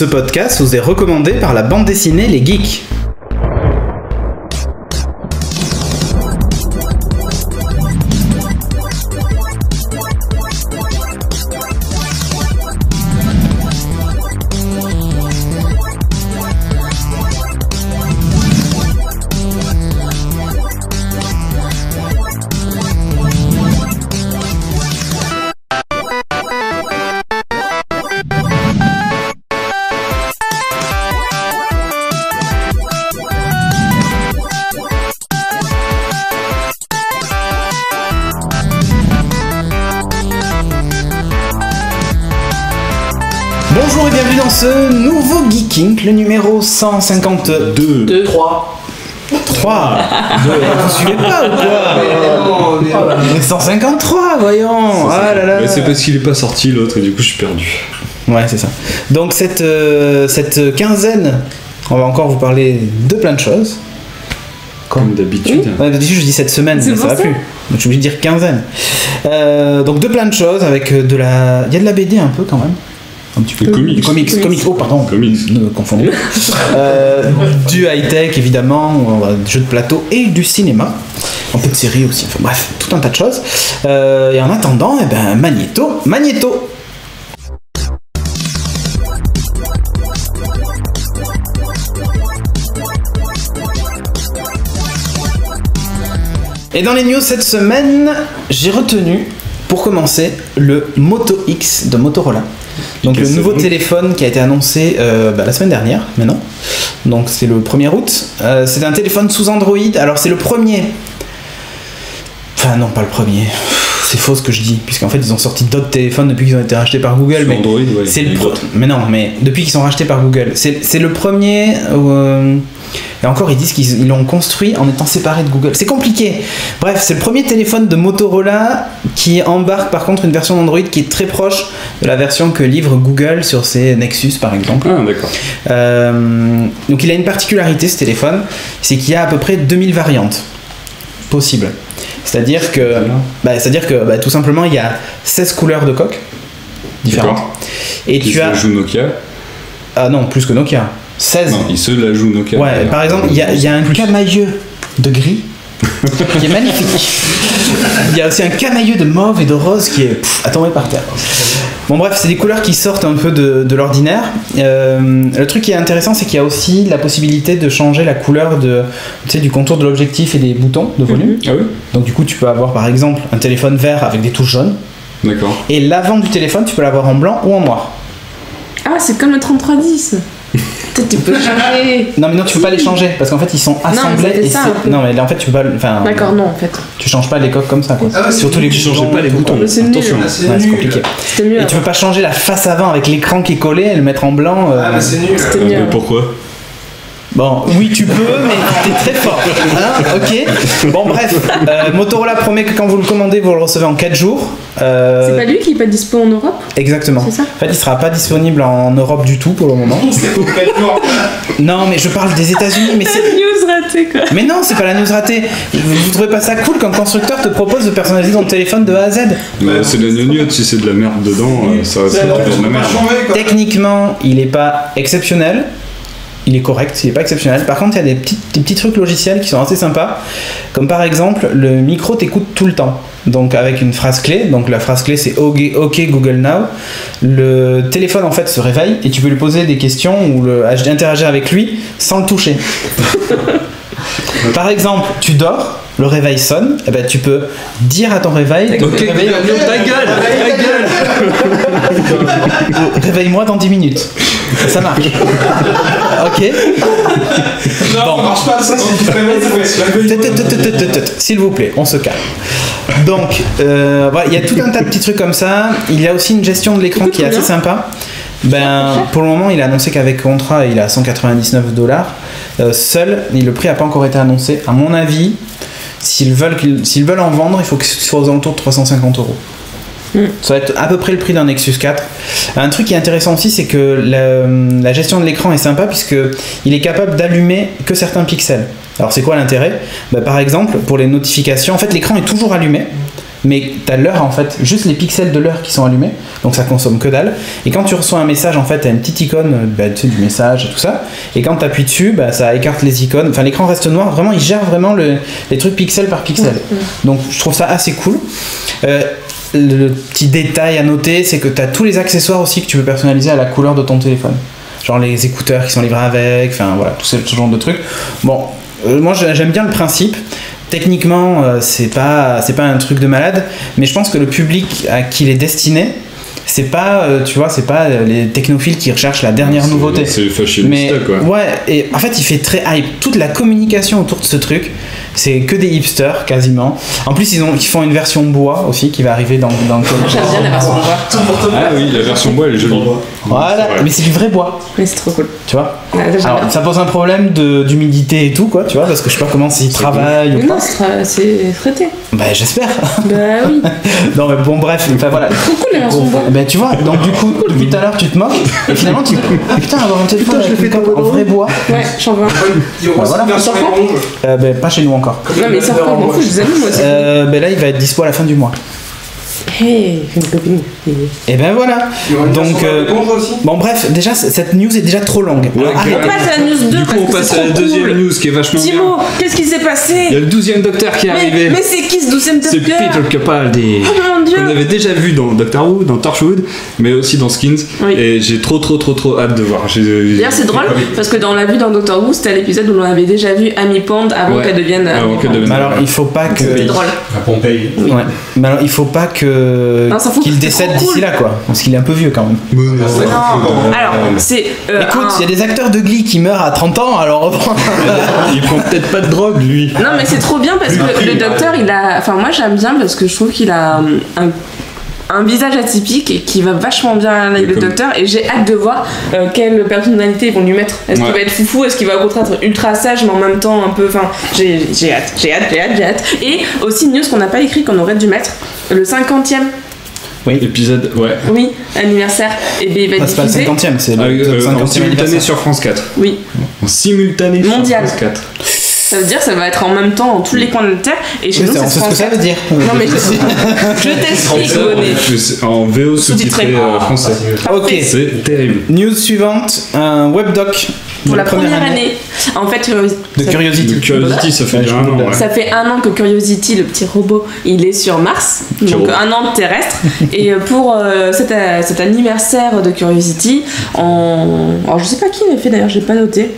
Ce podcast vous est recommandé par la bande dessinée Les Geeks. Bonjour et bienvenue dans ce nouveau Geeking, le numéro 152. 3. Vous suivez pas ou quoi? Mais 153, voyons. Ah là là. Mais c'est parce qu'il est pas sorti l'autre et du coup je suis perdu. Ouais, c'est ça. Donc cette quinzaine, on va encore vous parler de plein de choses. Comme d'habitude. Ouais, d'habitude je dis cette semaine, mais ça va plus. Donc je suis obligé de dire quinzaine. Donc de plein de choses avec de la... Il y a de la BD un peu quand même. Un petit peu. Comics. Oh pardon. Comics. Ne confondons. Du high-tech évidemment, jeux de plateau et du cinéma. Un peu de série aussi. Enfin bref, tout un tas de choses. Et en attendant, eh ben, Magnéto. Et dans les news cette semaine, j'ai retenu, pour commencer, le Moto X de Motorola. Donc le nouveau téléphone qui a été annoncé la semaine dernière, maintenant. Donc c'est le 1er août. C'est un téléphone sous Android. Alors c'est le premier. Enfin non, pas le premier. C'est faux ce que je dis, puisqu'en fait ils ont sorti d'autres téléphones depuis qu'ils ont été rachetés par Google. Mais Android, ouais, c'est le mais non, mais depuis qu'ils sont rachetés par Google, c'est le premier. Et encore, ils disent qu'ils l'ont construit en étant séparés de Google. C'est compliqué. Bref, c'est le premier téléphone de Motorola qui embarque par contre une version d'Android qui est très proche de la version que livre Google sur ses Nexus par exemple. Ah, d'accord. Donc il a une particularité ce téléphone, c'est qu'il y a à peu près 2000 variantes possibles. C'est-à-dire que tout simplement il y a 16 couleurs de coque différentes. D'accord. Et Qui tu as... se la joue Nokia. Ah non, plus que Nokia. 16. Non, il se la joue Nokia. Ouais, par exemple, il y a un camailleux de gris qui est magnifique. Il y a aussi un camailleux de mauve et de rose qui est à tomber par terre. Bon bref, c'est des couleurs qui sortent un peu de l'ordinaire. Le truc qui est intéressant, c'est qu'il y a aussi la possibilité de changer la couleur du contour de l'objectif et des boutons de volume. Ah oui. Donc du coup, tu peux avoir par exemple un téléphone vert avec des touches jaunes. D'accord. Et l'avant du téléphone, tu peux l'avoir en blanc ou en noir. Ah, c'est comme le 3310. Tu peux changer. Non mais non, tu peux pas les changer parce qu'en fait ils sont assemblés. Non mais là en fait tu peux pas. Enfin. D'accord, non en fait. Tu changes pas les coques comme ça quoi. Ah ouais, surtout les boutons. Tu changes pas les boutons. C'est attention. C'est compliqué. C'était mieux. Et tu peux pas changer la face avant avec l'écran qui est collé et le mettre en blanc. Ah bah c'est nul. C'était mieux. Pourquoi? Bon, oui tu peux, mais t'es très fort. Hein, ok. Bon bref, Motorola promet que quand vous le commandez, vous le recevez en 4 jours. C'est pas lui qui est pas dispo en Europe? Exactement. C'est ça? En fait, il sera pas disponible en Europe du tout pour le moment. Non, mais je parle des États-Unis, mais c'est news ratée quoi. Mais non, c'est pas la news ratée. Vous trouvez pas ça cool quand le constructeur te propose de personnaliser ton téléphone de A à Z? Mais c'est de la gnognotte, si c'est de la merde dedans, ça va faire de la merde. Techniquement, il est pas exceptionnel. Il est correct, il est pas exceptionnel. Par contre, il y a des petits trucs logiciels qui sont assez sympas. Comme par exemple, le micro t'écoute tout le temps. Donc avec une phrase clé. Donc la phrase clé c'est OK Google Now. Le téléphone en fait se réveille et tu peux lui poser des questions ou interagir avec lui sans le toucher. Par exemple, tu dors, le réveil sonne, et ben tu peux dire à ton réveil réveille-moi dans 10 minutes. Ça marche. Ok. Non, ça marche pas, ça c'est vraiment s'il vous plaît, on se calme. Donc, il y a tout un tas de petits trucs comme ça. Il y a aussi une gestion de l'écran qui est assez sympa. Pour le moment, il a annoncé qu'avec contrat, il est à $199. Seul, le prix n'a pas encore été annoncé. À mon avis, s'ils veulent en vendre, il faut que ce soit aux alentours de 350 €. Ça va être à peu près le prix d'un Nexus 4. Un truc qui est intéressant aussi, c'est que la gestion de l'écran est sympa puisqu'il est capable d'allumer que certains pixels. Alors c'est quoi l'intérêt ? Par exemple, pour les notifications, en fait l'écran est toujours allumé, mais t'as l'heure en fait, juste les pixels de l'heure qui sont allumés, donc ça consomme que dalle. Et quand tu reçois un message, en fait, t'as une petite icône tu sais, du message et tout ça, et quand t'appuies dessus, ça écarte les icônes, enfin l'écran reste noir, vraiment il gère vraiment les trucs pixel par pixel. Donc je trouve ça assez cool. Le petit détail à noter, c'est que t'as tous les accessoires aussi que tu peux personnaliser à la couleur de ton téléphone. Genre les écouteurs qui sont livrés avec, enfin voilà, tout ce genre de trucs. Bon, moi j'aime bien le principe. Techniquement, c'est pas un truc de malade, mais je pense que le public à qui il est destiné, c'est pas, tu vois, c'est pas les technophiles qui recherchent la dernière nouveauté. C'est le fashionista, quoi. Ouais, et en fait, il fait très hype. Toute la communication autour de ce truc, c'est que des hipsters, quasiment. En plus, ils font une version bois aussi qui va arriver dans le J'aime bien la version bois. Ah oui, la version bois, elle est jolie. Voilà, mais c'est du vrai bois. Mais c'est trop cool. Tu vois. Ouais, alors, ça pose un problème d'humidité et tout, quoi, tu vois, parce que je sais pas comment s'ils travaillent ou non, pas. c'est traité. Bah, j'espère. Bah oui. Non, mais bon, bref, enfin voilà. Trop cool les versions bois. Ben, tu vois, donc du coup, depuis tout à l'heure, tu te moques, et finalement, tu putain, avoir un téléphone avec une coque en vrai bois. Ouais, j'en veux un. Voilà. Ben, pas chez nous encore. Non, mais il sort quand je m'en fous, je les allume moi aussi. Ben là, il va être dispo à la fin du mois. Hey, une copine. Et ben voilà. Donc, bon, bref, déjà, cette news est déjà trop longue. Ouais, Alors, On passe à la news 2. Du coup, on passe à la deuxième news qui est vachement bien. Timo, qu'est-ce qui s'est passé? Il y a le 12e docteur qui est arrivé. Mais c'est qui ce 12e C'est docteur? Peter Capaldi. Oh mon dieu. Qu'on avait déjà vu dans Doctor Who, dans Torchwood, mais aussi dans Skins. Oui. Et j'ai trop hâte de voir. D'ailleurs, c'est drôle parce que dans l'a vu dans Doctor Who, c'était à l'épisode où l'on avait déjà vu Amy Pond avant qu'elle devienne. Avant qu'elle devienne. mais alors, il faut pas que. C'est drôle. À Pompéi. Oui. Ouais. Mais alors, il faut pas que. Non, ça fout, qu'il c'est décède trop d'ici cool. là, quoi. Parce qu'il est un peu vieux quand même. Non. Alors, c'est. Écoute, il y a des acteurs de Glee qui meurent à 30 ans, alors. Il prend peut-être pas de drogue, lui. Non, mais c'est trop bien parce que le docteur, il a. Enfin, moi j'aime bien parce que je trouve qu'il a un visage atypique et qui va vachement bien avec le docteur. Et j'ai hâte de voir quelle personnalité ils vont lui mettre. Est-ce qu'il va être foufou? Est-ce qu'il va au contraire être ultra sage, mais en même temps un peu. Enfin, j'ai hâte. Et aussi une news qu'on n'a pas écrit, qu'on aurait dû mettre le 50e. Oui. Épisode, ouais. Oui, anniversaire. Et bien il va être C'est pas le diffusé. 50e, c'est le En 50e simultané anniversaire. sur France 4. Oui. En simultané Mondial. sur France 4. Ça veut dire que ça va être en même temps dans tous les coins de la Terre. Et chez Oui, nous, on c'est sait ce que ça veut dire. Non, mais je t'explique, René. En VO sous-titré français. Ok. C'est terrible. News suivante, un webdoc Pour la première année. En fait, de Curiosity. De Curiosity, ça fait Ouais, déjà je un an. trouve Ouais. ça fait un an que Curiosity, le petit robot, il est sur Mars, donc robot. un an de terrestre. Et pour cet anniversaire de Curiosity, alors je sais pas qui l'avait fait d'ailleurs, j'ai pas noté.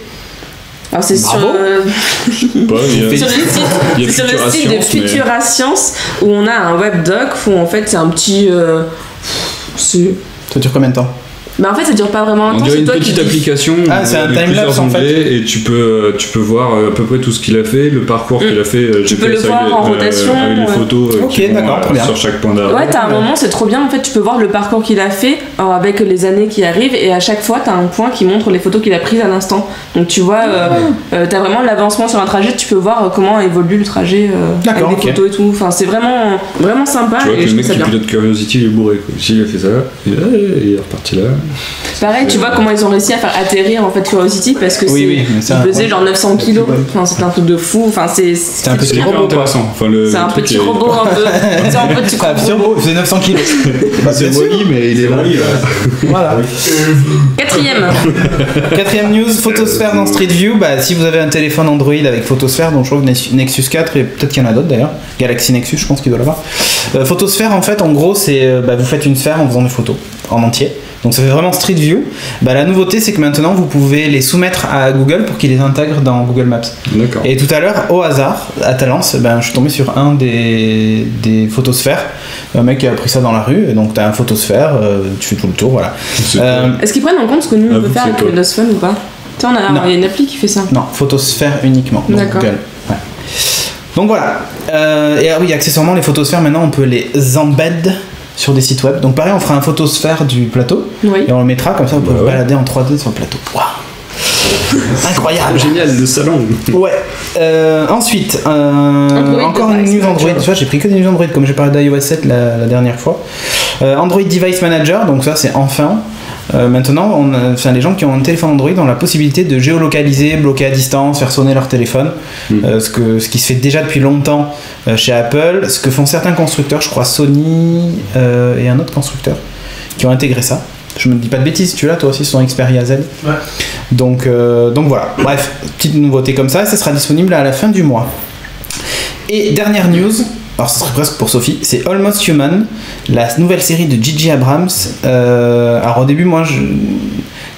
Alors c'est sur, Pas, il y a- sur le site, il y a c'est sur le Futura site de Science, mais- Futura Science où on a un webdoc où en fait c'est un petit. Ça dure combien de temps? Bah en fait ça dure pas vraiment On longtemps, dirait c'est une toi qui petite dis. application Ah, c'est un avec timelapse, plusieurs en fait. onglets et tu peux voir à peu près tout ce qu'il a fait, le parcours qu'il a fait. Tu peux le GPS voir avec en rotation, avec les ouais. photos Ok, qui vont, d'accord, très bien. sur chaque point d'arrêt. Ouais, t'as un moment, c'est trop bien. En fait, tu peux voir le parcours qu'il a fait avec les années qui arrivent, et à chaque fois, t'as un point qui montre les photos qu'il a prises à l'instant. Donc, tu vois, t'as vraiment l'avancement sur un trajet. Tu peux voir comment évolue le trajet D'accord, avec des ok. photos et tout. Enfin, c'est vraiment, vraiment sympa. Tu vois que Et je le mec trouve ça qui bien. pilote Curiosity, il est bourré. Quoi. S'il a fait ça, il est reparti là. Pareil, tu vois comment ils ont réussi à faire atterrir en fait Curiosity parce que Oui, oui, mais ça, il pesait ouais. genre 900 kilos. Enfin, c'était un truc de fou. Enfin, c'est un petit C'est super hyper robot, quoi. intéressant. Enfin, C'est un petit robot un peu. C'est un petit Ah, petit robot, il faisait 900 kilos. C'est Wally, mais il est là. Voilà. Quatrième news, Photosphère dans Street View. Bah, si vous avez un téléphone Android avec Photosphère, donc je crois que Nexus 4 et peut-être qu'il y en a d'autres d'ailleurs, Galaxy Nexus, je pense qu'il doit l'avoir. Photosphère, en fait, en gros, c'est vous faites une sphère en faisant des photos en entier. Donc ça fait vraiment Street View. Bah, la nouveauté, c'est que maintenant vous pouvez les soumettre à Google pour qu'il les intègre dans Google Maps. D'accord. Et tout à l'heure, au hasard, à Talence, je suis tombé sur un des photosphères. Un mec qui a pris ça dans la rue, et donc t'as un photosphère, tu fais tout le tour, voilà. Est-ce qu'ils prennent en compte ce que nous on peut vous, faire c'est avec quoi le Lost Fun ou pas? Tu sais, Non. il y a une appli qui fait ça. Non, photosphère uniquement. dans D'accord. Google. Ouais. Donc voilà. Et oui, accessoirement, les photosphères, maintenant, on peut les embed sur des sites web. Donc pareil, on fera un photosphère du plateau, Oui. et on le mettra, comme ça, vous pouvez vous ouais. balader en 3D sur le plateau. Waouh. Incroyable. Génial, le salon. Ouais. Ensuite, Android encore une Device news Android. Manager. Tu vois, j'ai pris que des news Android comme j'ai parlé d'iOS 7 la dernière fois. Android Device Manager, donc ça c'est enfin. maintenant, les gens qui ont un téléphone Android ont la possibilité de géolocaliser, bloquer à distance, faire sonner leur téléphone, ce qui se fait déjà depuis longtemps chez Apple, ce que font certains constructeurs, je crois Sony et un autre constructeur, qui ont intégré ça. Je me dis pas de bêtises, tu l'as toi aussi sur ton Xperia Z. Ouais. Donc voilà, bref, petite nouveauté comme ça sera disponible à la fin du mois. Et dernière news, alors ce serait presque pour Sophie, c'est Almost Human, la nouvelle série de J.J. Abrams. Alors au début, moi,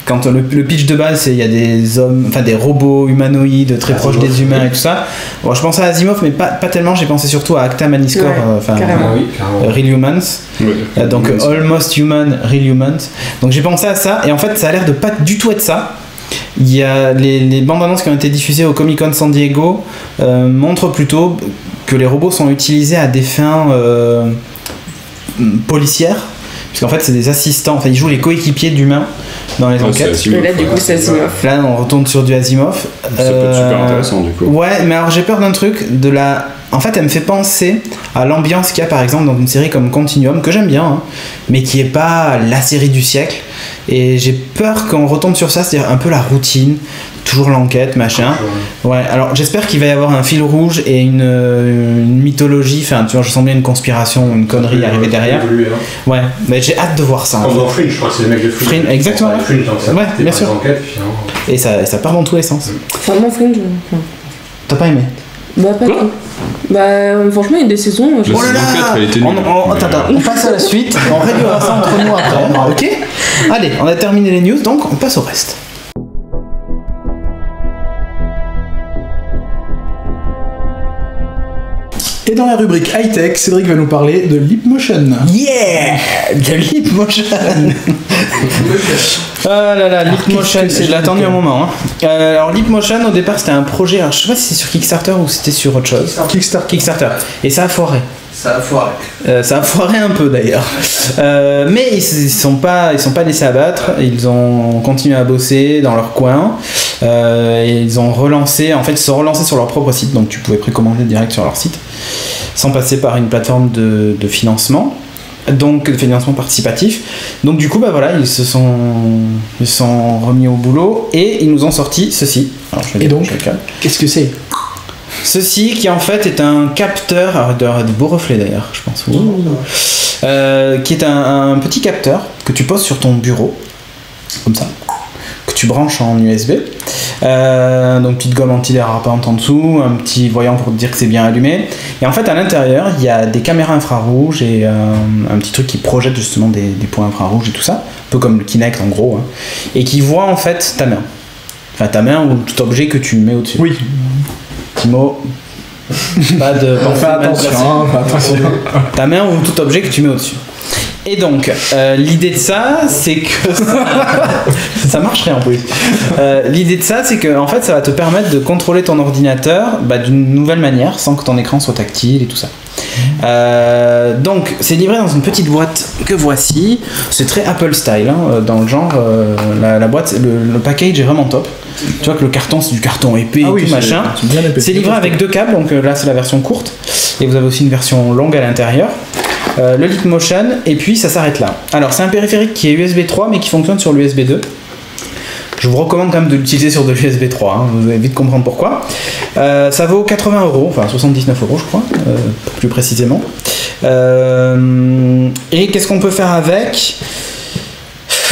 quand le pitch de base, c'est il y a des hommes, enfin des robots humanoïdes très proches des humains et tout ça. Bon, je pensais à Asimov, mais pas tellement. J'ai pensé surtout à Acta Maniscore, Real Humans. Ouais. Donc Almost Human, Real Humans. Donc j'ai pensé à ça, et en fait, ça a l'air de pas du tout être ça. Il y a les bandes annonces qui ont été diffusées au Comic Con San Diego montrent plutôt que les robots sont utilisés à des fins policières, puisqu'en fait c'est des assistants, enfin ils jouent les coéquipiers d'humains dans les enquêtes. Et là du coup c'est Asimov. Là on retourne sur du Asimov. Ça peut être super intéressant du coup. Ouais, mais alors j'ai peur d'un truc, en fait elle me fait penser à l'ambiance qu'il y a par exemple dans une série comme Continuum, que j'aime bien, hein, mais qui est pas la série du siècle. Et j'ai peur qu'on retombe sur ça, c'est-à-dire un peu la routine, toujours l'enquête, machin. Ouais, alors j'espère qu'il va y avoir un fil rouge et une mythologie, enfin tu vois, je sens bien une conspiration, une connerie arriver derrière. Ouais, mais j'ai hâte de voir ça. Comme dans Fringe, je crois que c'est les mecs de Fringe. Exactement. Ouais, bien sûr. Et ça part dans tous les sens. Enfin, mon Fringe. T'as pas aimé? Bah, pas trop. Bah, franchement, il y a des saisons. Oh là là! Attends, on passe à la suite, on réglera ça entre nous après, ok? Allez, on a terminé les news, donc on passe au reste. Et dans la rubrique high-tech, Cédric va nous parler de Leapmotion. Yeah! De Leapmotion! Ah là là, Leapmotion, je l'ai attendu un moment. Hein. Alors Leapmotion, au départ, c'était un projet, alors je sais pas si c'est sur Kickstarter ou c'était sur autre chose. Kickstarter. Et ça a foiré. Ça a foiré. Ça a foiré un peu d'ailleurs. Mais ils sont pas laissés abattre. Ils ont continué à bosser dans leur coin. Et ils ont relancé, en fait, ils se sont relancés sur leur propre site. Donc tu pouvais précommander direct sur leur site, sans passer par une plateforme de financement. Donc de financement participatif. Donc du coup, bah voilà, ils se sont remis au boulot et ils nous ont sorti ceci. Alors, et donc, qu'est-ce que c'est ? Ceci qui en fait est un capteur, alors il doit avoir de beaux reflets d'ailleurs, je pense, qui est un petit capteur que tu poses sur ton bureau, comme ça, que tu branches en USB. Donc petite gomme antidérapante en dessous, un petit voyant pour te dire que c'est bien allumé. Et en fait à l'intérieur il y a des caméras infrarouges et un petit truc qui projette justement des points infrarouges et tout ça, un peu comme le Kinect en gros, hein, et qui voit en fait ta main. Enfin ta main ou tout objet que tu mets au-dessus. Oui. Timo, pas de... Fais attention. Ta main ou tout objet que tu mets au-dessus. Et donc, l'idée de ça, c'est que... ça marcherait en plus. L'idée de ça, c'est que en fait, ça va te permettre de contrôler ton ordinateur d'une nouvelle manière, sans que ton écran soit tactile et tout ça. Donc, c'est livré dans une petite boîte que voici. C'est très Apple style, hein, dans le genre. La boîte, le package est vraiment top. Tu vois que le carton, c'est du carton épais et tout machin. C'est livré avec 2 câbles, donc là, c'est la version courte. Et vous avez aussi une version longue à l'intérieur. Le Leapmotion, et puis ça s'arrête là. Alors c'est un périphérique qui est USB 3 mais qui fonctionne sur l'USB 2. Je vous recommande quand même de l'utiliser sur de l'USB 3, hein, vous allez vite comprendre pourquoi. Ça vaut 80 €, enfin 79 € je crois, plus précisément. Et qu'est-ce qu'on peut faire avec ?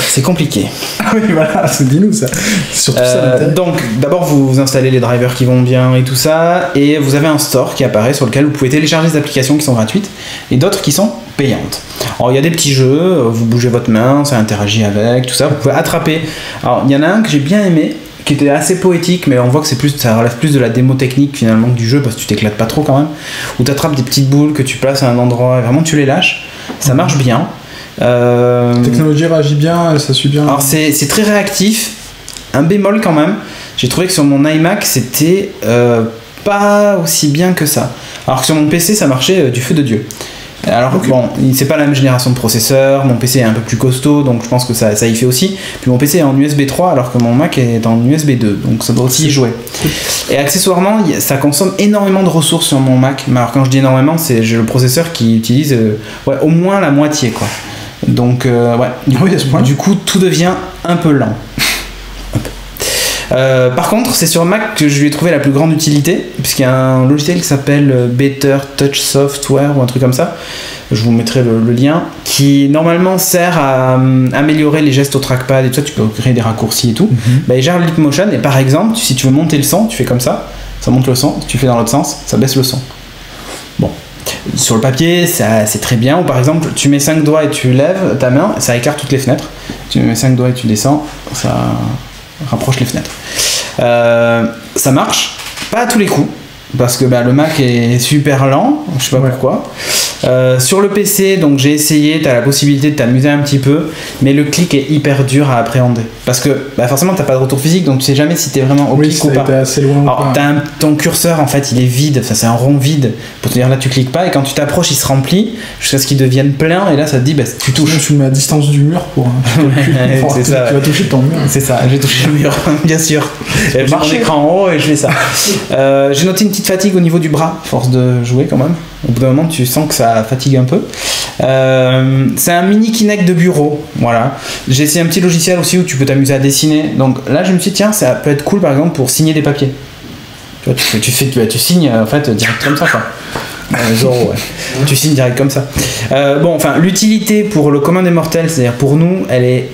C'est compliqué. Oui, voilà, dis-nous ça. C'est surtout ça. Donc, d'abord, vous installez les drivers qui vont bien et tout ça, et vous avez un store qui apparaît sur lequel vous pouvez télécharger des applications qui sont gratuites et d'autres qui sont payantes. Alors, il y a des petits jeux, vous bougez votre main, ça interagit avec, tout ça. Vous pouvez attraper. Alors, il y en a un que j'ai bien aimé, qui était assez poétique, mais on voit que ça relève plus de la démo technique finalement que du jeu, parce que tu t'éclates pas trop quand même. Où tu attrapes des petites boules que tu places à un endroit, et vraiment tu les lâches. Ça marche bien. La technologie réagit bien, ça suit bien. Alors c'est très réactif, un bémol quand même, j'ai trouvé que sur mon iMac c'était pas aussi bien que ça, alors que sur mon PC ça marchait du feu de Dieu. Alors bon, c'est pas la même génération de processeurs, mon PC est un peu plus costaud donc je pense que ça y fait aussi, puis mon PC est en USB 3 alors que mon Mac est en USB 2 donc ça doit aussi y jouer. Et accessoirement ça consomme énormément de ressources sur mon Mac, mais alors quand je dis énormément j'ai le processeur qui utilise au moins la moitié quoi. Donc du coup tout devient un peu lent. Par contre, c'est sur Mac que je lui ai trouvé la plus grande utilité, puisqu'il y a un logiciel qui s'appelle Better Touch Software ou un truc comme ça. Je vous mettrai le lien, qui normalement sert à améliorer les gestes au trackpad et tout ça. Tu peux créer des raccourcis et tout. Bah, il gère le Leapmotion, et par exemple, si tu veux monter le son, tu fais comme ça monte le son. Si tu fais dans l'autre sens, ça baisse le son. Bon. Sur le papier, c'est très bien. Ou par exemple, tu mets 5 doigts et tu lèves ta main, ça écarte toutes les fenêtres. Tu mets 5 doigts et tu descends, ça rapproche les fenêtres. Ça marche, pas à tous les coups, parce que le Mac est super lent, je sais pas pourquoi. Sur le PC, donc j'ai essayé, tu as la possibilité de t'amuser un petit peu, mais le clic est hyper dur à appréhender. Parce que forcément, t'as pas de retour physique, donc tu sais jamais si t'es vraiment au clic ou pas. Assez loin. Alors, ton curseur, en fait, il est vide, c'est un rond vide, pour te dire là, tu cliques pas, et quand tu t'approches, il se remplit jusqu'à ce qu'il devienne plein, et là, ça te dit, tu touches. Tu le mets à distance du mur pour. C'est ça. Tu vas toucher ton mur. C'est ça, je vais toucher le mur, bien sûr. J'ai mon écran en haut et je fais ça. J'ai noté une petite fatigue au niveau du bras, force de jouer quand même. Au bout d'un moment, tu sens que ça fatigue un peu. C'est un mini Kinect de bureau, voilà. J'ai essayé un petit logiciel aussi où tu peux t'amuser à dessiner. Donc là, je me suis dit, tiens, ça peut être cool par exemple pour signer des papiers. Tu vois, tu signes en fait direct comme ça, quoi. Zoro, ouais. Tu signes direct comme ça. L'utilité pour le commun des mortels, c'est-à-dire pour nous, elle est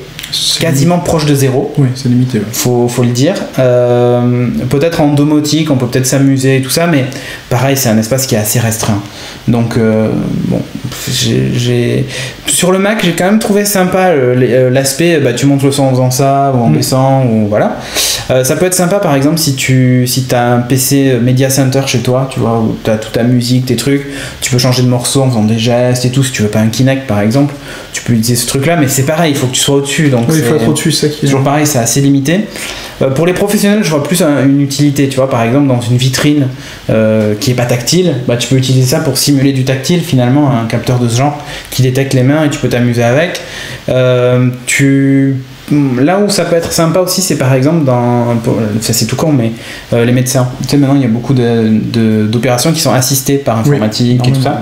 quasiment proche de zéro. Oui, c'est limité. Ouais. Faut le dire. Peut-être en domotique, on peut peut-être s'amuser et tout ça, mais pareil, c'est un espace qui est assez restreint. Donc, sur le Mac, j'ai quand même trouvé sympa l'aspect, tu montes le son en faisant ça, ou en baissant, ou voilà. Ça peut être sympa, par exemple, si t'as un PC Media Center chez toi, tu vois, où t'as toute ta musique, tes trucs, tu peux changer de morceau en faisant des gestes et tout. Si tu veux pas un Kinect, par exemple, tu peux utiliser ce truc-là, mais c'est pareil, il faut que tu sois au-dessus. Donc il faut être au-dessus, c'est ça qui est. Toujours pareil, c'est assez limité. Pour les professionnels, je vois plus une utilité, tu vois, par exemple, dans une vitrine qui est pas tactile, tu peux utiliser ça pour simuler du tactile, finalement, un capteur de ce genre qui détecte les mains et tu peux t'amuser avec. Là où ça peut être sympa aussi, c'est par exemple c'est tout con, mais les médecins. Tu sais, maintenant il y a beaucoup d'opérations qui sont assistées par informatique et tout ça.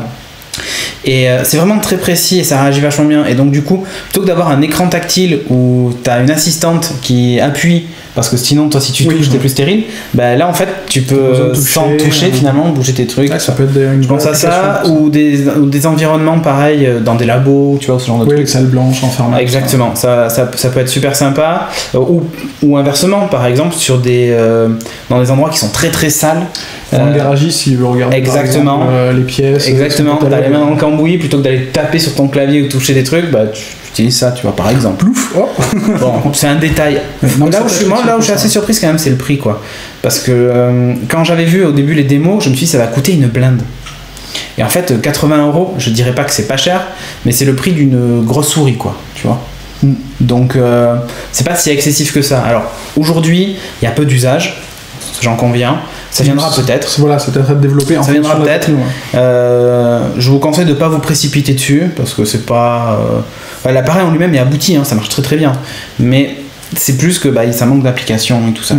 Et c'est vraiment très précis et ça réagit vachement bien. Et donc du coup, plutôt que d'avoir un écran tactile où tu as une assistante qui appuie, parce que sinon toi si tu touches t'es plus stérile, là en fait tu peux sans toucher finalement bouger tes trucs. Ça peut être une je pense à ça, ou des environnements pareils dans des labos, tu vois, ce genre de trucs. Avec salle blanche enfermée. Exactement, ça peut être super sympa. Ou inversement, par exemple sur dans des endroits qui sont très très sales. Un garagiste, s'il veut regarder exactement. Par exemple, les pièces. Exactement, t'as les mains dans le cambouis, plutôt que d'aller taper sur ton clavier ou toucher des trucs, tu utilises ça, tu vois, par exemple. Plouf. Bon, c'est un détail. Là où je suis assez surprise quand même, c'est le prix, quoi. Parce que quand j'avais vu au début les démos, je me suis dit ça va coûter une blinde. Et en fait, 80€, je dirais pas que c'est pas cher, mais c'est le prix d'une grosse souris, quoi, tu vois. Donc, c'est pas si excessif que ça. Alors, aujourd'hui, il y a peu d'usage, j'en conviens. Ça viendra peut-être. Voilà, c'est peut-être à développer. Ça viendra peut-être. Je vous conseille de ne pas vous précipiter dessus parce que c'est pas. L'appareil en lui-même est abouti, ça marche très très bien. Mais c'est plus que ça manque d'applications et tout ça.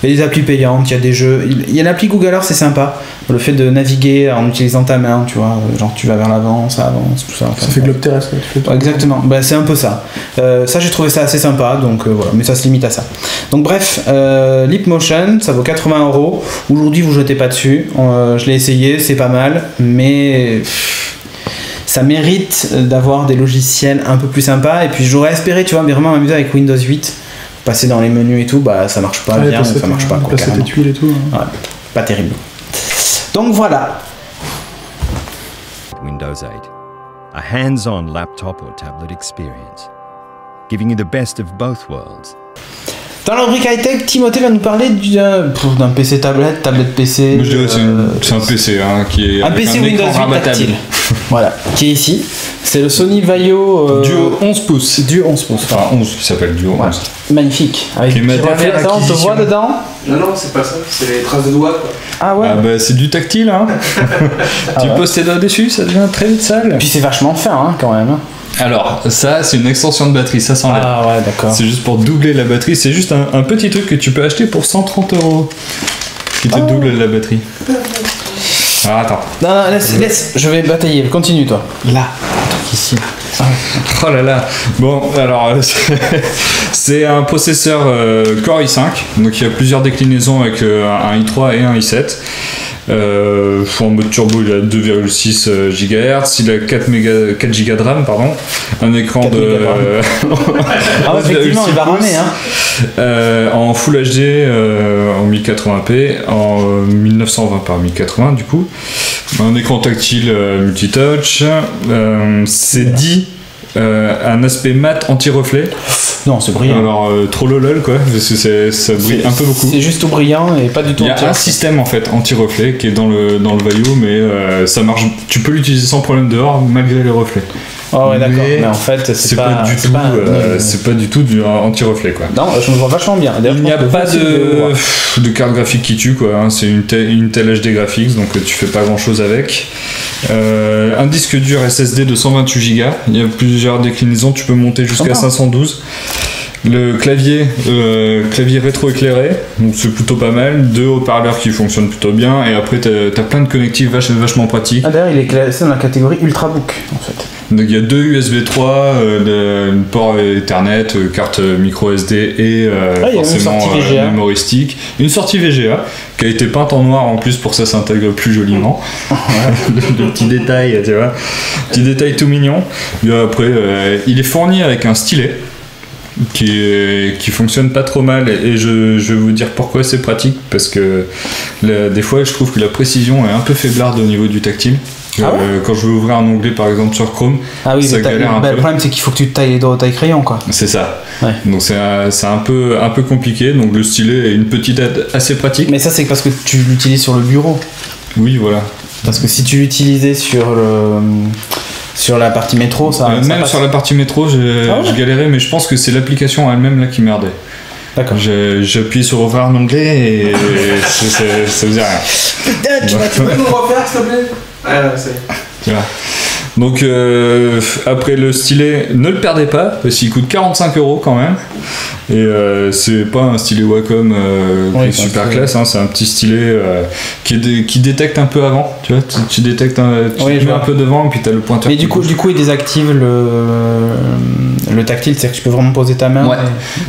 Il y a des applis payantes, il y a des jeux. Il y a l'appli Google Earth, c'est sympa. Le fait de naviguer en utilisant ta main, tu vois, genre tu vas vers l'avant, ça avance, tout ça. Ça fait globe terrestre. Exactement, c'est un peu ça. Ça, j'ai trouvé ça assez sympa, donc voilà, mais ça se limite à ça. Donc bref, Leapmotion, ça vaut 80€. Aujourd'hui, vous jetez pas dessus. Je l'ai essayé, c'est pas mal, mais ça mérite d'avoir des logiciels un peu plus sympas. Et puis j'aurais espéré, tu vois, vraiment m'amuser avec Windows 8. Passer dans les menus et tout, ça marche pas bien, ça marche pas, quoi, passer tes tuiles et tout. Ouais, pas terrible. Donc voilà. Windows 8, a hands-on laptop or tablet experience, giving you the best of both worlds. Dans la rubrique high-tech, Timothée va nous parler d'un PC tablette PC. Je dirais c'est un PC qui est un PC Windows 8 tactile. Voilà, qui est ici. C'est le Sony Vaio Duo 11 pouces. Duo 11 pouces. Enfin 11 qui s'appelle Duo 11. Magnifique. Avec on te voit dedans. Non, c'est pas ça, c'est les traces de doigts, quoi. Ah ouais. C'est du tactile, Tu poses tes doigts dessus, ça devient très vite sale. Puis c'est vachement fin, quand même. Alors, ça, c'est une extension de batterie, ça s'enlève. Ah ouais, d'accord. C'est juste pour doubler la batterie, c'est juste un petit truc que tu peux acheter pour 130€. Qui te double la batterie. Alors attends. Non, laisse, je vais batailler, continue toi. Là, ici. Oh là là. Bon, alors c'est un processeur Core i5, donc il y a plusieurs déclinaisons avec un i3 et un i7. En mode turbo, il a 2,6 GHz, il a 4 Go de RAM, pardon, un écran de. Ah ouais, effectivement, il va ramer, hein. En Full HD, en 1080p, en 1920 par 1080 du coup, un écran tactile multitouch, c'est dit un aspect mat anti-reflet. Non, c'est brillant. Alors, trop lol quoi, parce que ça brille un peu beaucoup. C'est juste tout brillant et pas du tout. Il y a un système en fait anti-reflet qui est dans le Vaio, mais ça marche. Tu peux l'utiliser sans problème dehors malgré les reflets. Oh ouais, d'accord. Mais en fait, c'est pas du tout du anti-reflet quoi. Non, je me vois vachement bien. Il n'y a pas de carte graphique qui tue quoi. Hein. C'est une Intel HD Graphics, donc tu fais pas grand chose avec. Un disque dur SSD de 128 Go. Il y a plusieurs déclinaisons. Tu peux monter jusqu'à 512. Le clavier rétro-éclairé, donc c'est plutôt pas mal. 2 haut-parleurs qui fonctionnent plutôt bien. Et après, t'as plein de connectifs vachement pratiques. Ah, d'ailleurs, il est classé dans la catégorie Ultrabook en fait. Donc il y a 2 USB 3, un port Ethernet, carte micro SD et forcément memory stick. Une sortie VGA qui a été peinte en noir en plus pour que ça s'intègre plus joliment. le petit détail, tu vois. Petit détail tout mignon. Et après, il est fourni avec un stylet qui fonctionne pas trop mal et je vais vous dire pourquoi c'est pratique, parce que des fois je trouve que la précision est un peu faiblarde au niveau du tactile. Quand je veux ouvrir un onglet par exemple sur Chrome, ça galère un peu. Le problème c'est qu'il faut que tu te tailles les doigts au taille-crayon quoi. C'est ça. Ouais. Donc c'est un peu compliqué, donc le stylet est une petite aide assez pratique. Mais ça c'est parce que tu l'utilises sur le bureau. Oui voilà. Parce que si tu l'utilisais sur la partie métro, ça même sur la partie métro, je galérais, mais je pense que c'est l'application elle-même là qui merdait. D'accord. J'ai appuyé sur ouvrir un onglet et ça faisait rien. Putain, tu peux nous refaire s'il te plaît? C'est... Voilà. Donc après le stylet, ne le perdez pas parce qu'il coûte 45 € quand même. Et c'est pas un stylet Wacom qui est super classe, hein, c'est un petit stylet qui détecte un peu avant, tu vois, tu détectes tu mets un peu devant et puis t'as le pointeur. Mais du coup il désactive le tactile, c'est-à-dire que tu peux vraiment poser ta main. Ouais.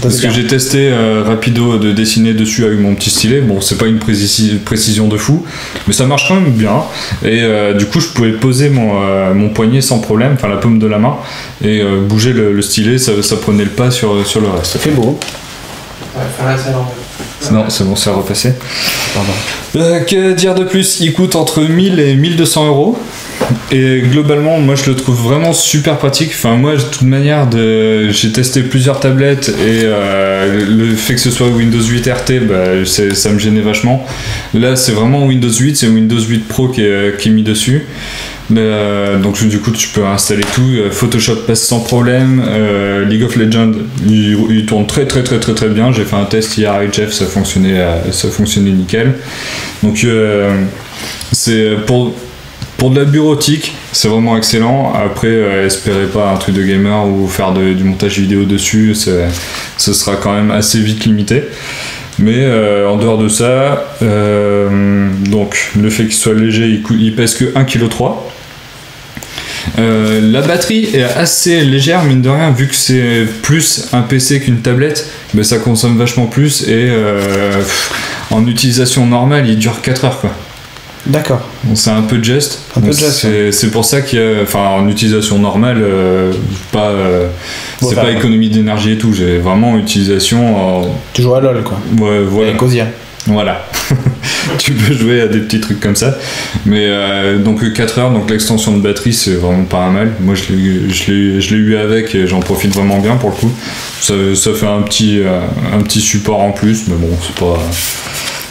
Parce que j'ai testé rapido de dessiner dessus avec mon petit stylet. Bon, c'est pas une précision de fou, mais ça marche quand même bien. Et du coup, je pouvais poser mon poignet sans problème, enfin la paume de la main, et bouger le stylet, ça prenait le pas sur le reste. Ça fait beau. Ouais, faire la salle en fait. Non, c'est bon, c'est repassé. Pardon. Que dire de plus? Il coûte entre 1000 et 1200 €. Et globalement, moi je le trouve vraiment super pratique. Enfin, moi, de toute manière, j'ai testé plusieurs tablettes et le fait que ce soit Windows 8 RT, ça me gênait vachement. Là, c'est vraiment Windows 8, c'est Windows 8 Pro qui est mis dessus. Donc du coup tu peux installer tout. Photoshop passe sans problème. League of Legends il tourne très bien. J'ai fait un test hier avec Jeff, ça fonctionnait nickel. Donc c'est pour de la bureautique, c'est vraiment excellent. Après, espérez pas un truc de gamer ou faire du montage vidéo dessus, ce sera quand même assez vite limité. Mais en dehors de ça, donc le fait qu'il soit léger, il pèse que 1,3 kg. La batterie est assez légère, mine de rien, vu que c'est plus un PC qu'une tablette, ça consomme vachement plus et en utilisation normale, il dure 4 heures quoi. D'accord. Donc c'est un peu de geste. C'est pour ça qu'il y a, enfin en utilisation normale, c'est pas économie d'énergie et tout. J'ai vraiment utilisation. Tu joues à LOL quoi. Ouais, voilà. Et Cosia. Voilà. Tu peux jouer à des petits trucs comme ça. Mais donc 4 heures, donc l'extension de batterie c'est vraiment pas un mal. Moi je l'ai eu avec et j'en profite vraiment bien pour le coup. Ça fait un petit support en plus, mais bon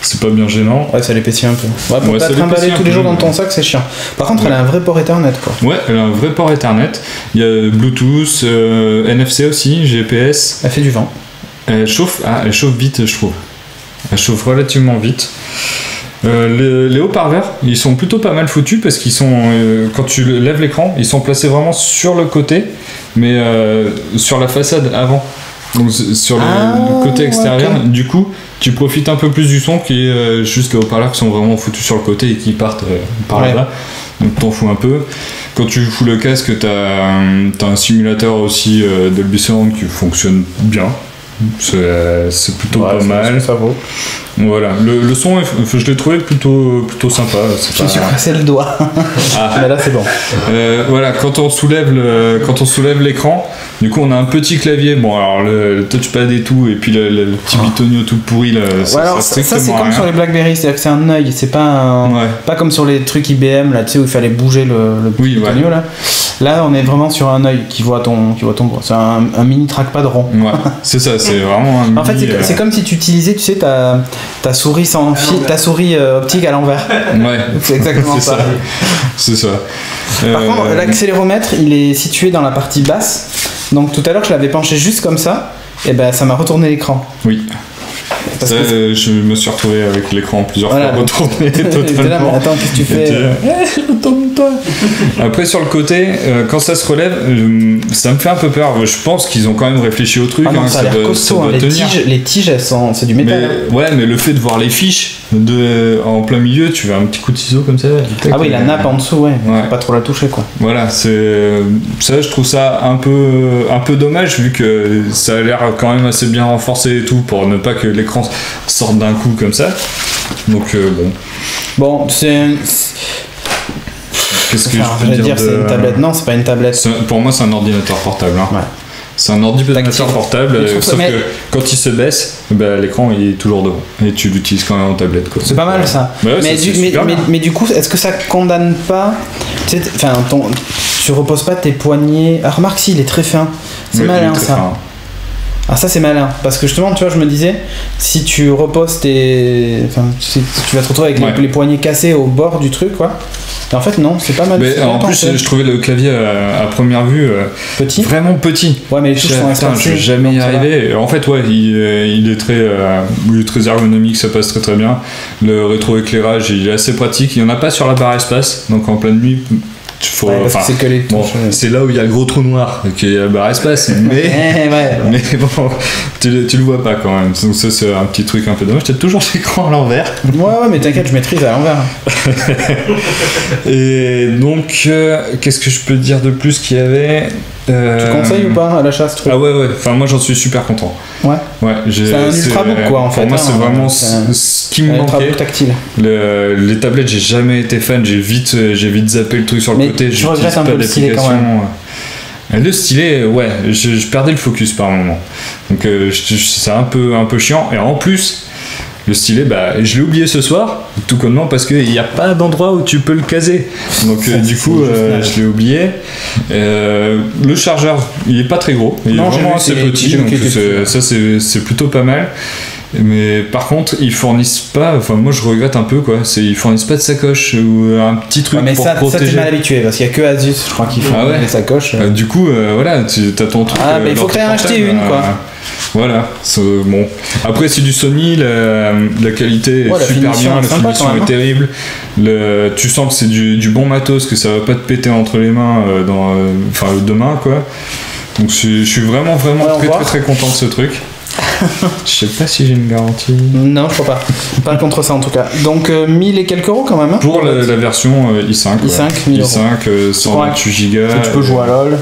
c'est pas bien gênant. Ouais, ça l'épaissit un peu. Ouais, pour pas trimballer tous les jours dans ton sac, c'est chiant. Par contre, elle a un vrai port Ethernet, quoi. Ouais, elle a un vrai port Ethernet. Il y a Bluetooth, NFC aussi, GPS. Elle fait du vent. Elle chauffe vite, je trouve. Elle chauffe relativement vite. Les haut-parleurs, ils sont plutôt pas mal foutus parce qu'ils sont, quand tu lèves l'écran, ils sont placés vraiment sur le côté, mais sur la façade avant. Donc sur le côté extérieur, du coup, tu profites un peu plus du son qui est juste les haut-parleurs qui sont vraiment foutus sur le côté et qui partent par là-bas. Donc t'en fous un peu. Quand tu fous le casque, t'as un simulateur aussi Dolby Surround qui fonctionne bien. C'est plutôt pas mal. Ça vaut. Voilà, le son, je l'ai trouvé plutôt sympa. Je me suis cassé le doigt. Mais là c'est bon. Voilà, quand on soulève l'écran, du coup on a un petit clavier. Bon alors le touchpad et tout, et puis le petit bitonio tout pourri là. Ça c'est comme sur les BlackBerry, c'est-à-dire que c'est un œil, c'est pas pas comme sur les trucs IBM là, tu sais où il fallait bouger le petit bitonio là. Là on est vraiment sur un œil qui voit ton c'est un mini trackpad rond. Ouais, c'est ça, c'est vraiment un en fait c'est comme si tu utilisais, tu sais, ta souris sans fil, ta souris optique à l'envers. Ouais. C'est exactement ça. C'est ça. Par contre, l'accéléromètre, il est situé dans la partie basse. Donc tout à l'heure, je l'avais penché juste comme ça, et ben ça m'a retourné l'écran. Oui. Ça, je me suis retrouvé avec l'écran plusieurs fois retourné totalement. Là, mais attends, qu'est-ce que tu fais retourne-toi. Après sur le côté, quand ça se relève, ça me fait un peu peur. Je pense qu'ils ont quand même réfléchi au truc. Ça a l'air costaud, les tiges c'est du métal. Mais le fait de voir les fiches en plein milieu, tu veux un petit coup de ciseau comme ça. Ah oui, la nappe en dessous, faut pas trop la toucher quoi. Voilà, ça je trouve ça un peu dommage vu que ça a l'air quand même assez bien renforcé et tout pour ne pas que l'écran sorte d'un coup comme ça. Donc bon, qu'est-ce que je veux dire, c'est une tablette. Non, c'est pas une tablette. Pour moi, c'est un ordinateur portable. Hein. Ouais. C'est un ordinateur portable, sauf que quand il se baisse, l'écran il est toujours devant. Et tu l'utilises quand même en tablette. C'est pas mal ça. Mais du coup, est-ce que ça condamne pas, tu reposes pas tes poignets. Ah, remarque, si, il est très fin. C'est malin ça. Fin. Ah, ça c'est malin, parce que justement, tu vois, je me disais, si tu reposes si tu vas te retrouver avec les poignets cassés au bord du truc, quoi. Et en fait, non, c'est pas mal. Mais en plus, je trouvais le clavier à première vue petit, vraiment petit. Ouais, mais les touches sont espacées. Je vais jamais y arriver. En fait, il est très ergonomique, ça passe très très bien. Le rétroéclairage, il est assez pratique. Il y en a pas sur la barre espace, donc en pleine nuit. C'est que les touches, c'est là où il y a le gros trou noir qui est la barre espace, mais bon, tu le vois pas quand même. Donc ça c'est un petit truc un peu dommage. T'as toujours l'écran à l'envers. Ouais, mais t'inquiète, je maîtrise à l'envers. Et donc qu'est-ce que je peux dire de plus qu'il y avait? Tu conseilles ou pas à l'achat ce truc? Ah ouais. Enfin moi j'en suis super content. Ouais. C'est un ultrabook quoi en fait. Pour moi c'est vraiment ce qui me manquait. Tactile. Les tablettes j'ai jamais été fan. J'ai vite zappé le truc sur le côté. Je regrette un peu le stylet quand même. Le stylet, je perdais le focus par moment. Donc c'est un peu chiant. Et en plus, le stylet, je l'ai oublié ce soir, tout connement, parce qu'il n'y a pas d'endroit où tu peux le caser. Donc du coup, je l'ai oublié. Le chargeur, il est pas très gros. Il est vraiment assez petit, donc ça c'est plutôt pas mal. Mais par contre, ils fournissent pas. Enfin, moi je regrette un peu quoi. Ils fournissent pas de sacoche ou un petit truc pour protéger. Ça t'es mal habitué parce qu'il y a que Asus, je crois, qui font des sacoches. Du coup, t'as ton truc. Mais il faut que t'aies acheté une quoi. Voilà, bon. Après, c'est du Sony, la qualité est super bien, la finition est terrible. Tu sens que c'est du bon matos, que ça va pas te péter entre les mains demain quoi. Donc je suis vraiment très content de ce truc. Je sais pas si j'ai une garantie. Non, je crois pas. Pas contre ça en tout cas. Donc 1000 et quelques euros quand même. Pour la version i5. i5, 128 Go. Tu peux jouer à LoL.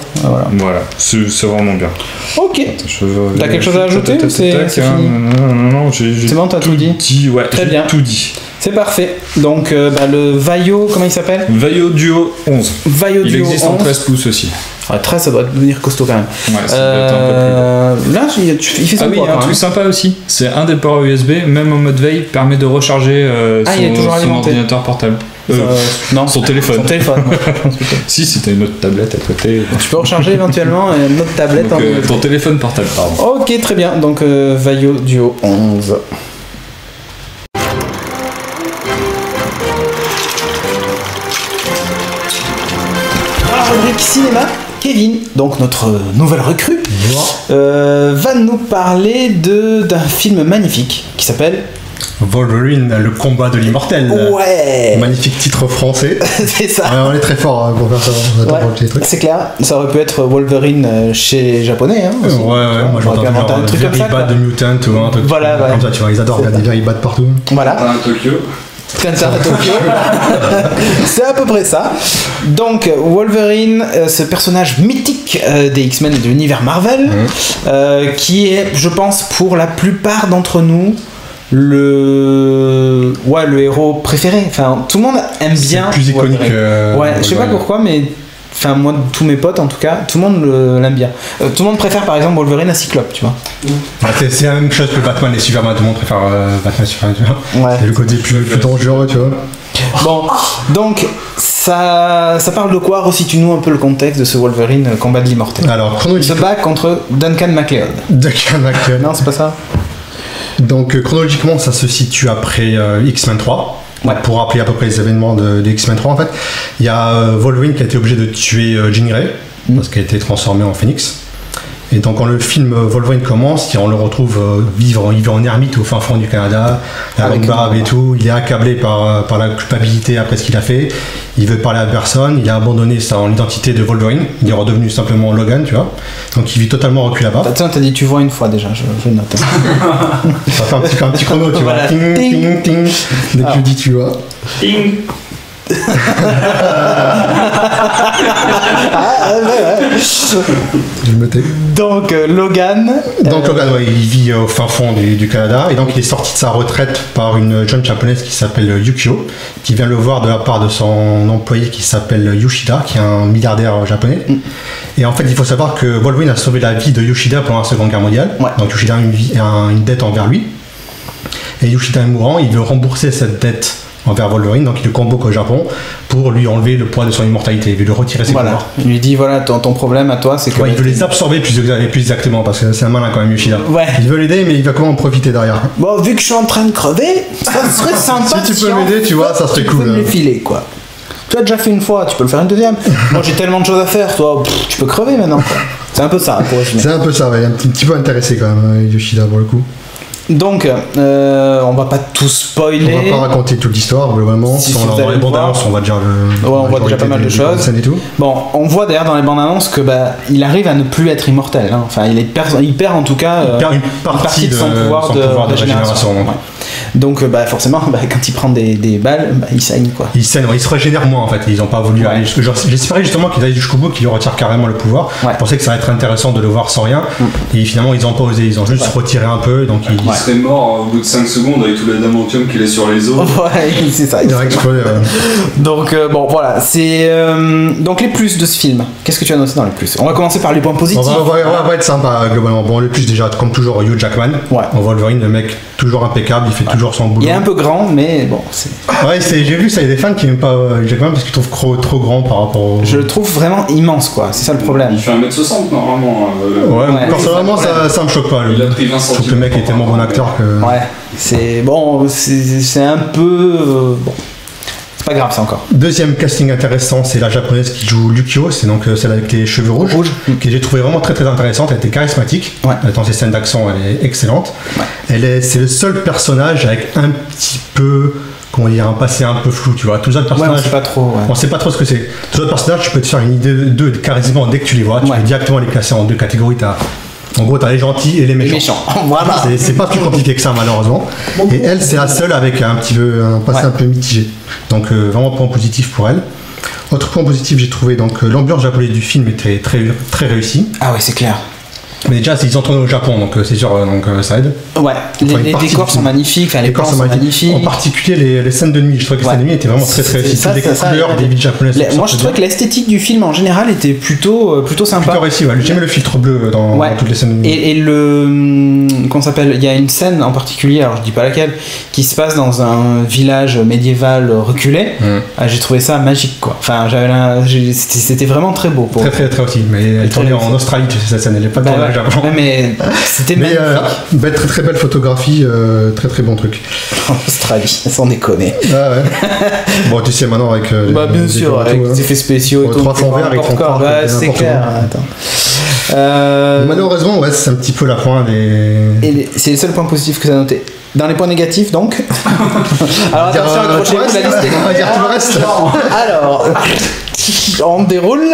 Voilà, c'est vraiment bien. Ok. T'as quelque chose à ajouter ou c'est fini? Non, c'est bon, t'as tout dit. Ouais, très bien. Tout dit. C'est parfait. Donc le Vaio, comment il s'appelle? Vaio Duo 11. Il existe en 13 pouces aussi. 13, ça doit devenir costaud quand même. Ouais, ça doit être un peu plus. Là, il fait ça. Ah oui, il y a un truc sympa aussi. C'est un des ports USB, même en mode veille, permet de recharger son ordinateur portable. Non, son téléphone. Son téléphone. Si c'était une autre tablette à côté. Tu peux recharger éventuellement une autre tablette. Donc, ton téléphone portable, pardon. Ok, très bien. Donc Vaio Duo 11. Rubrique cinéma. Kevin, donc notre nouvelle recrue, va nous parler d'un film magnifique qui s'appelle Wolverine, le combat de l'immortel. Ouais. Magnifique titre français. C'est ça. Ouais, on est très fort pour faire ça. On adore les trucs. C'est clair. Ça aurait pu être Wolverine chez japonais. Hein, aussi. Ouais, moi j'entends genre un truc comme ça. Very Bad de Mutant ou un truc comme ça, tu vois. Ils adorent regarder Very Bad partout. Voilà. À Tokyo. À Tokyo. C'est à peu près ça. Donc Wolverine, ce personnage mythique des X-Men et de l'univers Marvel, qui est, je pense, pour la plupart d'entre nous, le héros préféré. Enfin, tout le monde aime bien. C'est plus iconique. Je sais pas pourquoi, mais enfin moi, tous mes potes en tout cas, tout le monde l'aime bien. Tout le monde préfère par exemple Wolverine à Cyclope, tu vois. C'est la même chose que Batman et Superman. Tout le monde préfère Batman et Superman, tu vois. Ouais. C'est le côté plus dangereux, tu vois. Bon, donc ça parle de quoi? Resitue-nous un peu le contexte de ce Wolverine combat de l'immortel. Alors, il se bat contre Duncan MacLeod. Non, c'est pas ça. Donc chronologiquement, ça se situe après X-Men 3. Ouais. Pour rappeler à peu près les événements de X-Men 3, en fait, il y a Wolverine qui a été obligé de tuer Jean Grey parce qu'elle a été transformée en Phénix. Et donc quand le film Wolverine commence, on le retrouve vivre en ermite au fin fond du Canada, la longue barbe et tout. Il est accablé par la culpabilité après ce qu'il a fait. Il veut parler à personne. Il a abandonné son identité de Wolverine. Il est redevenu simplement Logan, tu vois. Donc il vit totalement recul là-bas. Tiens, t'as dit tu vois une fois déjà, je note. Ça fait un petit chrono, tu vois. Ting, ting, ting. Dès que tu dis tu vois. Ting. Donc Logan. Il vit au fin fond du Canada et donc il est sorti de sa retraite par une jeune japonaise qui s'appelle Yukio, qui vient le voir de la part de son employé qui s'appelle Yoshida, qui est un milliardaire japonais. Et en fait, il faut savoir que Wolverine a sauvé la vie de Yoshida pendant la Seconde Guerre mondiale. Donc Yoshida a une dette envers lui. Et Yoshida est mourant, il veut rembourser cette dette envers Wolverine, donc il le convoque au Japon pour lui enlever le poids de son immortalité, il veut lui retirer ses pouvoirs. Il lui dit voilà, ton problème à toi c'est que... il veut les absorber plus exactement, parce que c'est un malin quand même Yoshida. Il veut l'aider mais il va comment en profiter derrière. Bon, vu que je suis en train de crever, ça serait sympa si tu peux m'aider, tu vois, ça serait cool. Tu peux me les filer quoi. Tu as déjà fait une fois, tu peux le faire une deuxième. Moi j'ai tellement de choses à faire, toi tu peux crever maintenant quoi. C'est un peu ça pour résumer. C'est un peu ça, ouais, un petit peu intéressé quand même Yoshida pour le coup. Donc, on va pas tout spoiler. On va pas raconter toute l'histoire, globalement. Si dans les bandes annonces, on va déjà on voit déjà pas mal de choses. Et tout. Bon, on voit d'ailleurs dans les bandes annonces que il arrive à ne plus être immortel. Hein. Enfin, il perd en tout cas une partie de son pouvoir de régénération. Donc, forcément, quand il prend des balles, il saigne quoi. Il saigne, il se régénère moins en fait. Ils ont pas voulu aller jusqu'au. J'espérais justement qu'ils aillent jusqu'au bout, qu'ils lui retirent carrément le pouvoir. Je pensais que ça allait être intéressant de le voir sans rien. Et finalement, ils ont pas osé. Ils ont juste retiré un peu. Donc il serait mort au bout de 5 secondes avec tout l'adamantium qu'il est sur les os. Ouais, c'est ça. Il aurait explosé. Donc voilà, c'est donc les plus de ce film. Qu'est-ce que tu as noté dans les plus? On va commencer par les points positifs. On va être sympa globalement. Bon, le plus déjà, comme toujours, Hugh Jackman. On voit Wolverine, le mec toujours impeccable, il fait toujours son boulot. Il est un peu grand, mais bon, c'est. J'ai vu ça, il y a des fans qui n'aiment pas Hugh Jackman parce qu'ils trouvent trop grand par rapport au... Je le trouve vraiment immense, quoi. C'est ça le problème. Il fait 1m60 normalement. Personnellement, ça me choque pas. Il a pris 20 cm. Le mec est tellement bon acteur que. Ouais, c'est bon, c'est un peu bon. C'est pas grave, ça encore. Deuxième casting intéressant, c'est la japonaise qui joue Yukio, c'est donc celle avec les cheveux rouges, que j'ai trouvé vraiment très très intéressante. Elle était charismatique. Dans ses scènes d'action, elle est excellente. C'est le seul personnage avec un petit peu, comment dire, un passé un peu flou, tu vois. Tous les autres personnages, on sait pas trop. On sait pas trop ce que c'est. Tous les autres personnages, tu peux te faire une idée d'eux quasiment dès que tu les vois. Tu peux directement les classer en deux catégories. En gros, t'as les gentils et les méchants. Voilà. C'est pas plus compliqué que ça, malheureusement. Et elle, c'est la seule avec un passé un peu mitigé. Donc, vraiment, point positif pour elle. Autre point positif, j'ai trouvé donc l'ambiance japonaise du film était très, très réussie. Ah ouais, c'est clair. Mais déjà, ils ont tourné au Japon, donc c'est sûr, ça aide. Ouais, les décors sont magnifiques, les plans sont magnifiques. En particulier les scènes de nuit, je trouvais que les scènes de nuit étaient vraiment très très réussies. Toutes les couleurs des villes japonaises. Moi, je trouvais que l'esthétique du film en général était plutôt sympa. Plutôt réussi, j'aimais le filtre bleu dans toutes les scènes de nuit. Et comment s'appelle, il y a une scène en particulier, alors je dis pas laquelle, qui se passe dans un village médiéval reculé. J'ai trouvé ça magique, quoi. Enfin, c'était vraiment très beau. Très très très aussi, mais elle tournait en Australie, tu sais, cette scène, elle est pas tournée. Ouais, mais c'était magnifique. Très très belle photographie, très très bon truc. En Australie, sans déconner. Ah ouais. Bon, tu sais maintenant avec. Bien sûr, avec des effets spéciaux et tout. 300 verres avec ton corps. C'est clair. Attends. Malheureusement, ouais, c'est un petit peu la fin des. Et c'est le seul point positif que ça a noté. Dans les points négatifs, donc. Alors attention, accrochez-vous, la liste. On va dire tout le reste. Alors, on déroule.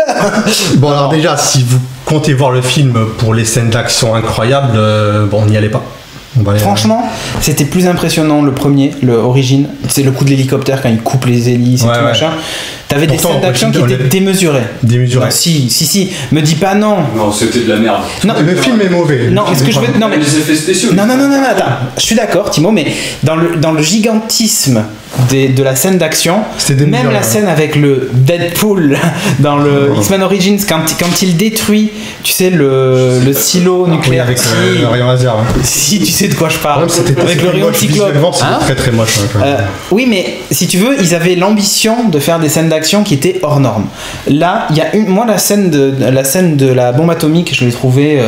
Bon, alors déjà, si vous comptez voir le film pour les scènes d'action incroyables, bon, n'y allez pas. Franchement, c'était plus impressionnant le premier, le Origin. C'est le coup de l'hélicoptère quand il coupe les hélices et tout machin. T'avais des scènes d'action qui étaient démesurées. Démesurées. Si, me dis pas non. Non, c'était de la merde. Non, le film est mauvais. Non, est-ce que je veux. Non, mais. Les effets spéciaux. Non, attends. Je suis d'accord, Timo, mais dans le gigantisme de la scène d'action, même la scène avec le Deadpool dans le X-Men Origins, quand il détruit, tu sais, le silo nucléaire. Avec le rayon laser. Si tu sais de quoi je parle. Ouais, avec le rayon cyclope. C'était très très moche. Oui, mais si tu veux, ils avaient l'ambition de faire des scènes d'action qui étaient hors normes. Là, il y a moi la scène de la bombe atomique, je l'ai trouvée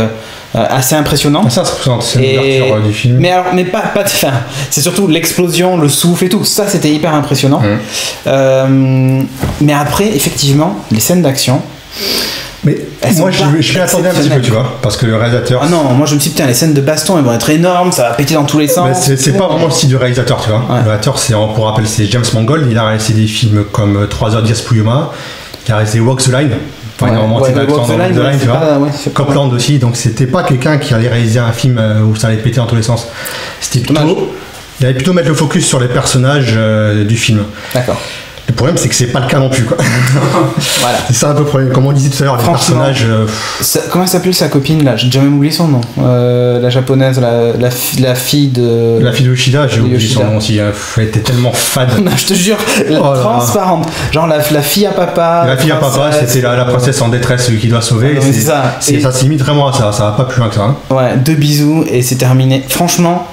assez impressionnante. Ça, c'est l'ouverture du film. Mais alors, pas de fin. C'est surtout l'explosion, le souffle et tout. Ça, c'était hyper impressionnant. Mais après, effectivement, les scènes d'action. Mais moi, je m'y attendais un petit peu, tu vois, parce que le réalisateur. Ah non, moi je me suis dit, putain, les scènes de baston, elles vont être énormes, ça va péter dans tous les sens. C'est pas vraiment le style du réalisateur, tu vois. Le réalisateur, pour rappel, c'est James Mangold. Il a réalisé des films comme 3 heures d'Yas Puyuma. Il a réalisé Walk the Line. Enfin, Walk the Line, tu vois. Copland aussi. Donc, c'était pas quelqu'un qui allait réaliser un film où ça allait péter dans tous les sens. C'était plutôt. Il allait plutôt mettre le focus sur les personnages du film. D'accord. Le problème, c'est que c'est pas le cas non plus, quoi. Voilà. C'est ça un peu le problème. Comme on disait tout à l'heure, les personnages. Comment s'appelle sa copine là? J'ai déjà même oublié son nom. La japonaise, la fille de. La fille de Yoshida, j'ai oublié son nom aussi. Elle était tellement fade. Non, je te jure, transparente. Genre la fille à papa. La fille à papa, c'était la princesse en détresse qui doit sauver. C'est ça. Ça se limite vraiment à ça. Ça va pas plus loin que ça. Hein. Ouais, 2 bisous et c'est terminé. Franchement.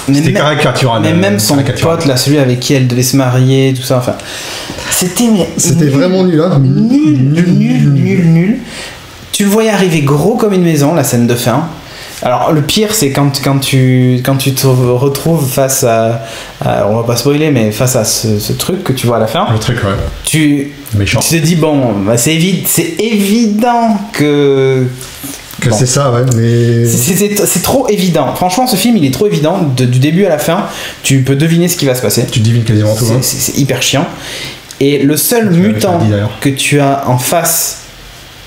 C'était caricatural. Mais même son pote là, celui avec qui elle devait se marier, tout ça, enfin. C'était vraiment nul, hein. Nul. Tu le voyais arriver gros comme une maison, la scène de fin. Alors le pire c'est quand tu te retrouves face à on va pas spoiler, mais face à ce truc que tu vois à la fin. Le truc, ouais. Tu te dis bon, bah, c'est évident que c'est ça, ouais, mais. C'est trop évident. Franchement, ce film, il est trop évident. Du début à la fin, tu peux deviner ce qui va se passer. Tu devines quasiment tout. C'est hyper chiant. Et le seul mutant que tu as en face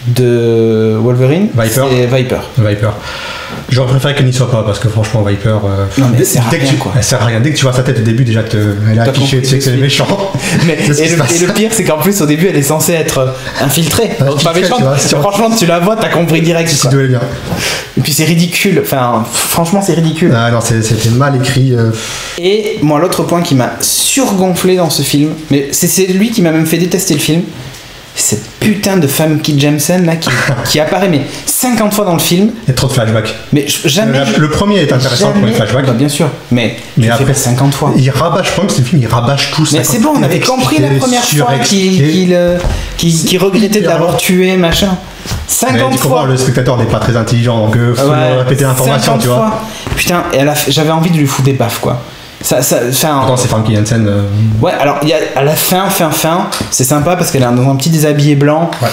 de Wolverine, c'est Viper. J'aurais préféré qu'elle n'y soit pas, parce que franchement, Viper. Non, mais elle sert à rien, quoi. Elle sert à rien. Dès que tu vois sa tête au début, déjà, elle est affichée, tu sais que c'est méchant. Et le pire, c'est qu'en plus, au début, elle est censée être infiltrée. Pas méchante. Franchement, tu la vois, t'as compris direct. Si tu bien. Et puis, c'est ridicule. Enfin, franchement, c'est ridicule. Ah non, c'était mal écrit. Et moi, l'autre point qui m'a surgonflé dans ce film, mais c'est lui qui m'a même fait détester le film. Cette putain de femme Kit Jameson là qui apparaît mais 50 fois dans le film. Il y a trop de flashbacks. Mais jamais. Le premier est intéressant pour les flashbacks. Bah, bien sûr. Mais après 50 fois. Il rabâche, le problème c'est le film, il rabâche tout. Mais c'est bon, on avait compris la première fois qu'il regrettait d'avoir tué machin. 50 fois. Tu comprends, le spectateur n'est pas très intelligent, donc faut répéter l'information, tu vois. Putain, et j'avais envie de lui foutre des baffes quoi. Attends, c'est Famke Janssen. Ouais, alors il y a à la fin, c'est sympa parce qu'elle est dans un petit déshabillé blanc. Ouais.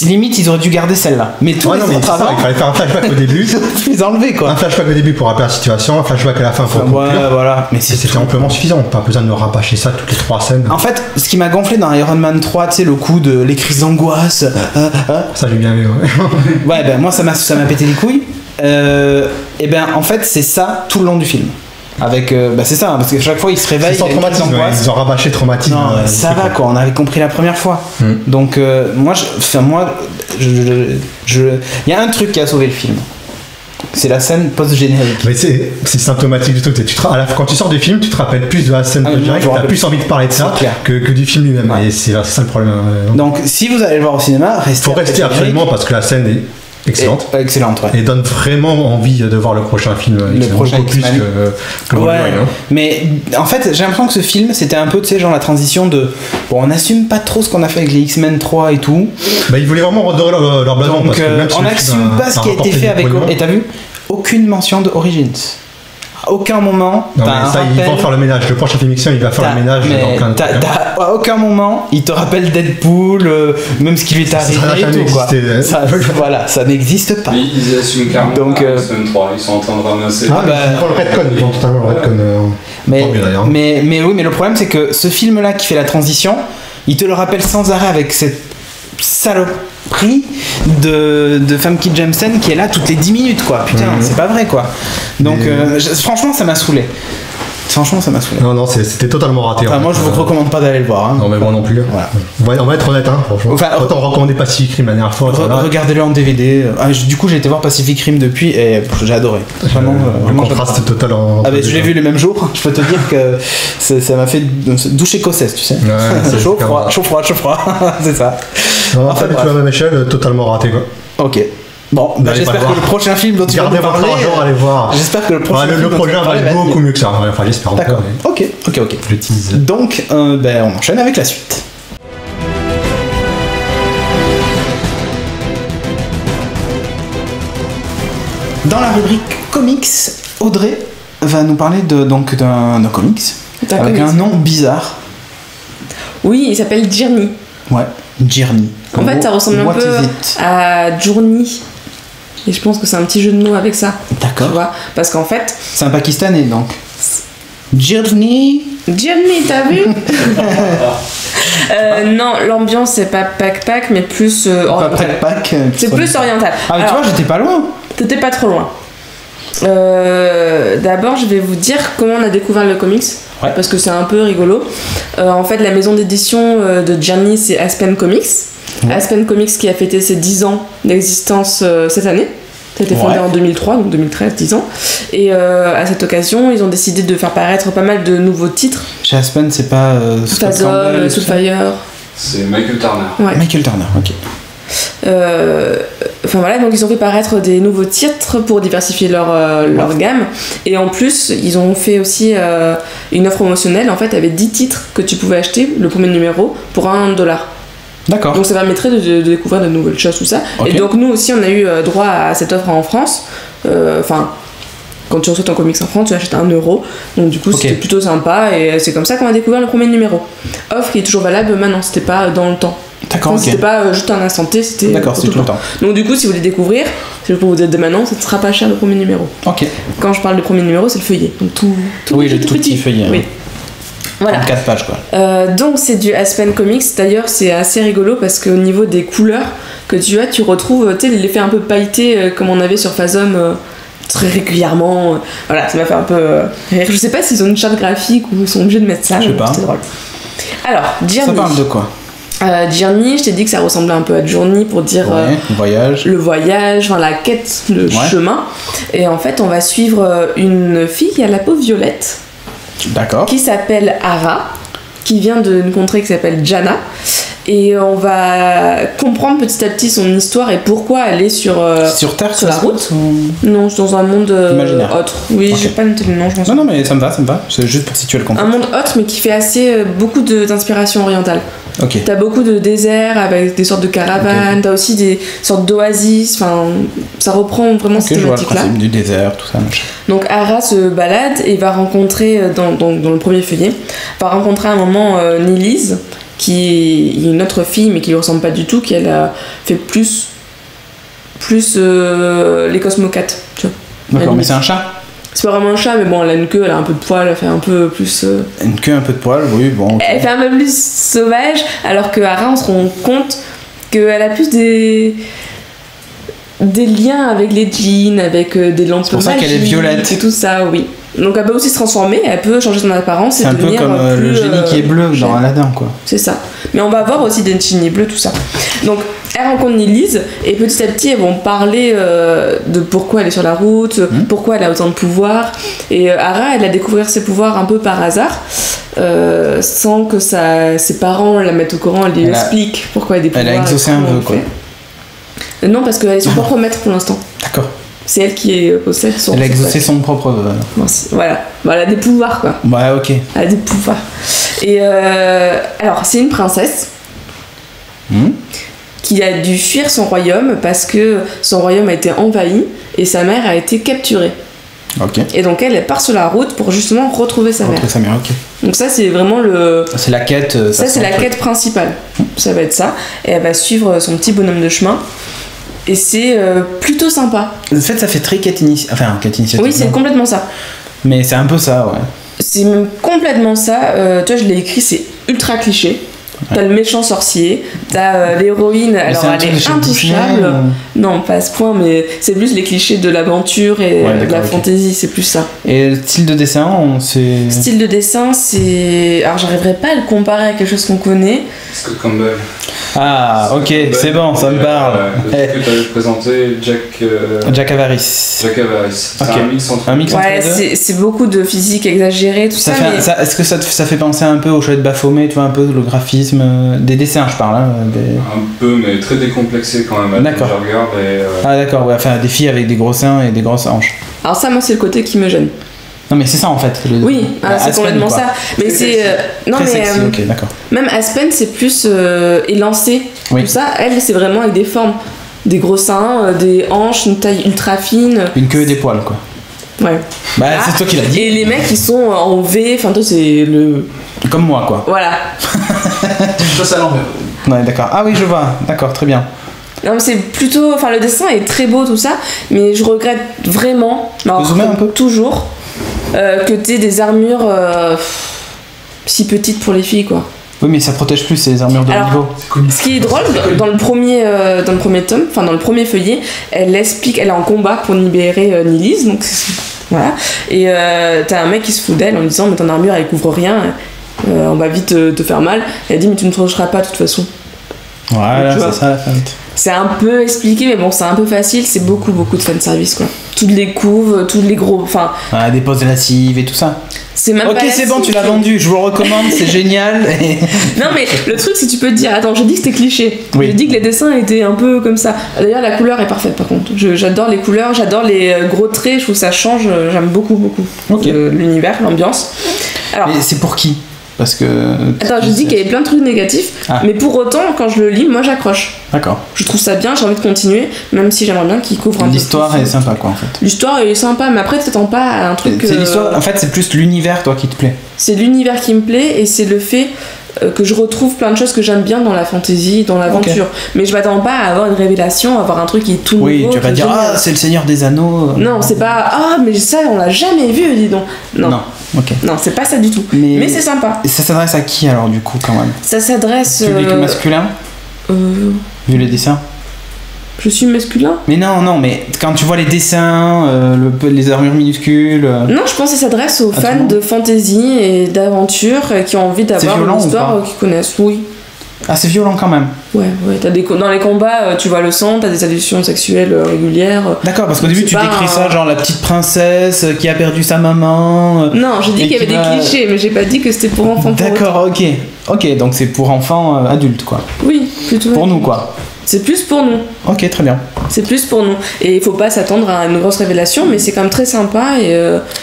Limite, ils auraient dû garder celle-là. Mais tout il fallait faire un flashback au début. Les enlever quoi. Un flashback au début pour rappeler la situation, un flashback à la fin pour conclure. Voilà. Mais c'était amplement suffisant. Pas besoin de rabâcher ça toutes les 3 scènes. En fait, ce qui m'a gonflé dans Iron Man 3, tu sais, le coup de les crises d'angoisse. Ça, j'ai bien vu. Ouais, ben moi, ça m'a pété les couilles. Et ben, en fait, c'est ça tout le long du film. Avec c'est ça, parce que chaque fois il se réveille, ils ont rabâché traumatisme. Non, ça va quoi, on avait compris la première fois. Donc moi il y a un truc qui a sauvé le film. C'est la scène post-générique. Mais c'est symptomatique du truc. Quand tu sors du film, tu te rappelles plus de la scène post-générique, tu as plus envie de parler de ça que du film lui-même. Ouais. Et c'est ça le problème. Donc si vous allez le voir au cinéma, faut rester absolument parce que la scène est excellente. Excellente, ouais. Et donne vraiment envie de voir le prochain film. Le prochain beaucoup plus que Wolverine. Ouais. Mais en fait, j'ai l'impression que ce film, c'était un peu, tu sais, genre la transition de. Bon, on n'assume pas trop ce qu'on a fait avec les X-Men 3 et tout. Bah, ils voulaient vraiment redorer leur blason. Donc, on n'assume pas ce qui a été fait avec. Et t'as vu ? Aucune mention de Origins. aucun moment. Non, mais ça, ils vont faire le ménage. Le prochain film X-Men, il va faire le ménage dans plein de trucs. À aucun moment, il te rappelle Deadpool, même ce qui lui est arrivé et tout, quoi. Voilà, ça n'existe pas. Mais ils assument clairement. Donc, X-Men 3, ils sont en train de ramasser. Ah, ils font le retcon, ils font totalement le retcon. Mais oui, mais le problème, c'est que ce film-là qui fait la transition, il te le rappelle sans arrêt avec cette saloperie de Famke Janssen qui est là toutes les 10 minutes, quoi. Putain, c'est pas vrai, quoi. Donc, franchement, ça m'a saoulé. Franchement, ça m'a saoulé. Non, c'était totalement raté. Enfin, moi, je vous recommande pas d'aller le voir. Hein. Non, mais moi non plus. Voilà. On va être honnête, hein, franchement. Enfin, autant recommander Pacific Rim la dernière fois. Regardez-le en DVD. Du coup, j'ai été voir Pacific Rim depuis et j'ai adoré. Vraiment, le contraste total en. Ah, mais je l'ai vu les mêmes jours. Je peux te dire que ça m'a fait douche écossaise, tu sais. Ouais, c'est chaud, froid. C'est ça. Non, enfin, tu vois, à même échelle, totalement raté, quoi. Ok. Bon, j'espère que le prochain film dont tu vas nous parler, allez voir. J'espère que le prochain film le prochain va être beaucoup mieux que ça. Enfin, j'espère. D'accord. Ok. Je tease. Donc, on enchaîne avec la suite. Dans la rubrique comics, Audrey va nous parler d'un comics avec un nom bizarre. Oui, il s'appelle Journey. Ouais, Journey. En fait, ça ressemble un peu à Journey. Et je pense que c'est un petit jeu de mots avec ça. D'accord. Tu vois, parce qu'en fait. C'est un Pakistanais donc. Journey, t'as vu? Non, l'ambiance c'est pas pack, mais plus oriental. C'est plus oriental. Ah, mais alors, tu vois, j'étais pas loin. T'étais pas trop loin. D'abord, je vais vous dire comment on a découvert le comics. Ouais. Parce que c'est un peu rigolo. En fait, la maison d'édition de Journey, c'est Aspen Comics. Ouais. Aspen Comics qui a fêté ses 10 ans d'existence cette année. Ça a été fondé en 2003, donc 2013, 10 ans. Et à cette occasion, ils ont décidé de faire paraître pas mal de nouveaux titres. Chez Aspen, c'est pas Phasm, Soulfire. C'est Michael Turner. Ouais. Michael Turner, ok. Enfin voilà, donc ils ont fait paraître des nouveaux titres pour diversifier leur gamme. Et en plus, ils ont fait aussi une offre promotionnelle. En fait, avec 10 titres que tu pouvais acheter, le premier numéro, pour $1. D'accord. Donc ça permettrait de découvrir de nouvelles choses, tout ça. Okay. Et donc nous aussi, on a eu droit à cette offre en France. Enfin, quand tu reçois ton comics en France, tu achètes $1. Donc du coup, c'était plutôt sympa. Et c'est comme ça qu'on a découvert le premier numéro. Offre qui est toujours valable maintenant, c'était pas dans le temps. D'accord, enfin, c'était pas juste un instant T, c'était tout le temps. Donc du coup, si vous voulez découvrir, si je peux vous dire dès maintenant, ça ne sera pas cher le premier numéro. Ok. Quand je parle de premier numéro, c'est le feuillet. Donc tout oui, le tout petit feuillet. Oui. Voilà. 34 pages quoi. Donc c'est du Aspen Comics. D'ailleurs, c'est assez rigolo parce qu'au niveau des couleurs que tu retrouves l'effet un peu pailleté comme on avait sur Phasm très régulièrement. Voilà, ça m'a fait un peu rire. Je sais pas s'ils ont une charte graphique ou ils sont obligés de mettre ça. Je sais pas. C'est drôle. Alors, Journey. Ça parle de quoi? Journey, je t'ai dit que ça ressemblait un peu à Journey pour dire le voyage, enfin la quête, le chemin. Et en fait, on va suivre une fille qui a la peau violette. D'accord. Qui s'appelle Ara, qui vient d'une contrée qui s'appelle Jana. Et on va comprendre petit à petit son histoire et pourquoi elle est sur Terre, sur la route. Non, c'est dans un monde autre. Oui, j'ai pas noté le nom, je pense. Non, mais ça me va. C'est juste pour situer le contexte. Un monde autre, mais qui fait assez beaucoup d'inspiration orientale. Ok. T'as beaucoup de déserts avec des sortes de caravanes, t'as aussi des sortes d'oasis, enfin, ça reprend vraiment cette thématique-là. Du désert, tout ça. Donc Ara se balade et va rencontrer, dans le premier feuillet, va rencontrer à un moment Nélise, qui est une autre fille mais qui lui ressemble pas du tout, qui elle a fait plus les Cosmocats, tu vois. D'accord, mais c'est un chat. C'est pas vraiment un chat, mais bon, elle a une queue, elle a un peu de poil, elle fait un peu plus... Une queue, un peu de poil, oui, bon... Okay. Elle fait un peu plus sauvage, alors que Ara, on se rend compte qu'elle a plus des liens avec les djinns, avec des lampes magiques. C'est pour ça qu'elle est violette. Et tout ça, oui. Donc elle peut aussi se transformer, elle peut changer son apparence et devenir un peu comme le génie qui est bleu dans Aladdin, quoi. C'est ça. Mais on va voir aussi des génies bleus, tout ça. Donc elle rencontre Nélise et petit à petit elles vont parler de pourquoi elle est sur la route, pourquoi elle a autant de pouvoirs. Et Ara, elle a découvert ses pouvoirs un peu par hasard, sans que ses parents la mettent au courant, elle lui explique pourquoi elle a des pouvoirs. Elle a exaucé un peu, quoi. Non, parce qu'elle est son propre maître pour l'instant. D'accord. C'est elle qui possède son... Elle a exaucé son propre... Voilà. Elle a des pouvoirs, quoi. Ouais, ok. Elle a des pouvoirs. Et alors, c'est une princesse qui a dû fuir son royaume parce que son royaume a été envahi et sa mère a été capturée. Ok. Et donc elle part sur la route pour justement retrouver sa mère. Retrouver sa mère, ok. Donc ça c'est vraiment c'est la quête. Ça c'est la quête principale. Ça va être ça. Et elle va suivre son petit bonhomme de chemin. Et c'est plutôt sympa. En fait, ça fait très quête initiative. Enfin, quête initiative. Oui, c'est complètement ça. Mais c'est un peu ça, ouais. C'est même complètement ça. Tu vois, je l'ai écrit, c'est ultra cliché. T'as le méchant sorcier, t'as l'héroïne, alors elle est intouchable. Non, pas à ce point, mais c'est plus les clichés de l'aventure et de la fantasy, c'est plus ça. Et le style de dessin, c'est. Style de dessin, c'est. Alors j'arriverai pas à le comparer à quelque chose qu'on connaît. Scott Campbell. Ah, ok, c'est bon, ça me parle. Le truc que t'avais présenté, Jack Avaris. Jack Avaris. C'est un mix entre ouais, les deux. c'est beaucoup de physique exagérée, tout ça. Est-ce que ça fait penser un peu au Chouette Baphomet, tu vois, un peu le graphisme des dessins, je parle. Hein, Un peu, mais très décomplexé quand même. D'accord. Je regarde et, Ah, d'accord, ouais, enfin des filles avec des gros seins et des grosses hanches. Alors, ça, moi, c'est le côté qui me gêne. Non, mais c'est ça en fait. Oui, c'est complètement ça. Mais c'est. Non, mais. Sexy, ok, d'accord. Même Aspen, c'est plus élancé. Oui. Tout ça, elle, c'est vraiment avec des formes. Des gros seins, des hanches, une taille ultra fine. Une queue et des poils, quoi. Ouais. Bah, c'est toi qui l'as dit. Et les mecs, ils sont en V, enfin, toi, c'est le. Comme moi, quoi. Voilà. Ça, c'est à l'envers. Ouais, d'accord. Ah oui, je vois. D'accord, très bien. Non, mais c'est plutôt. Enfin, le dessin est très beau, tout ça, mais je regrette vraiment. Alors, zoomer un peu toujours. Que t'aies des armures si petites pour les filles, quoi. Oui, mais ça protège plus ces armures de niveau. Ce qui est drôle, dans le premier tome, enfin dans le premier feuillet, elle explique, elle est en combat pour libérer Nilise, donc voilà. Et t'as un mec qui se fout d'elle en lui disant mais ton armure elle couvre rien, on va vite te faire mal. Elle dit mais tu ne toucheras pas de toute façon. Voilà, c'est ça la fin. C'est un peu expliqué, mais bon, c'est un peu facile, c'est beaucoup de fanservice, quoi. Toutes les couves, tous les gros. Enfin. Ah, des poses lascives et tout ça. C'est même ok, pas c'est bon, tu l'as vendu, je vous le recommande, c'est génial. Non, mais le truc, c'est que tu peux te dire, attends, j'ai dit que c'était cliché. Oui. J'ai dit que les dessins étaient un peu comme ça. D'ailleurs, la couleur est parfaite, par contre. J'adore les couleurs, j'adore les gros traits, je trouve que ça change, j'aime beaucoup. Ok. L'univers, l'ambiance. Alors. Mais c'est pour qui? Parce que. Attends, je dis qu'il y avait plein de trucs négatifs, mais pour autant, quand je le lis, moi j'accroche. D'accord. Je trouve ça bien, j'ai envie de continuer, même si j'aimerais bien qu'il couvre un peu. L'histoire est sympa, quoi, en fait. L'histoire est sympa, mais après, tu t'attends pas à un truc. C'est l'histoire, en fait, c'est plus l'univers, toi, qui te plaît. C'est l'univers qui me plaît, et c'est le fait que je retrouve plein de choses que j'aime bien dans la fantasy, dans l'aventure. Okay. Mais je m'attends pas à avoir une révélation, à avoir un truc qui est tout nouveau. Oui, tu vas pas dire, ah, c'est le Seigneur des Anneaux. Non, c'est pas, ah, mais ça, on l'a jamais vu, dis donc. Non. Ok. Non, c'est pas ça du tout. Mais c'est sympa. Et ça s'adresse à qui alors, du coup, quand même? Ça s'adresse. Public masculin? Vu les dessins? Je suis masculin? Mais non, mais quand tu vois les dessins, les armures minuscules. Non, je pense que ça s'adresse aux fans de fantasy et d'aventure qui ont envie d'avoir une histoire qu'ils connaissent. Oui. Ah, c'est violent quand même. Ouais. Dans les combats, tu vois le sang, t'as des allusions sexuelles régulières. D'accord, parce qu'au début tu décris ça genre la petite princesse qui a perdu sa maman. Non, j'ai dit qu'il y avait des clichés, mais j'ai pas dit que c'était pour enfants. D'accord, ok, donc c'est pour enfants adultes, quoi. Oui, plutôt. Pour nous, quoi. C'est plus pour nous. Ok, très bien. C'est plus pour nous. Et il faut pas s'attendre à une grosse révélation, mais c'est quand même très sympa.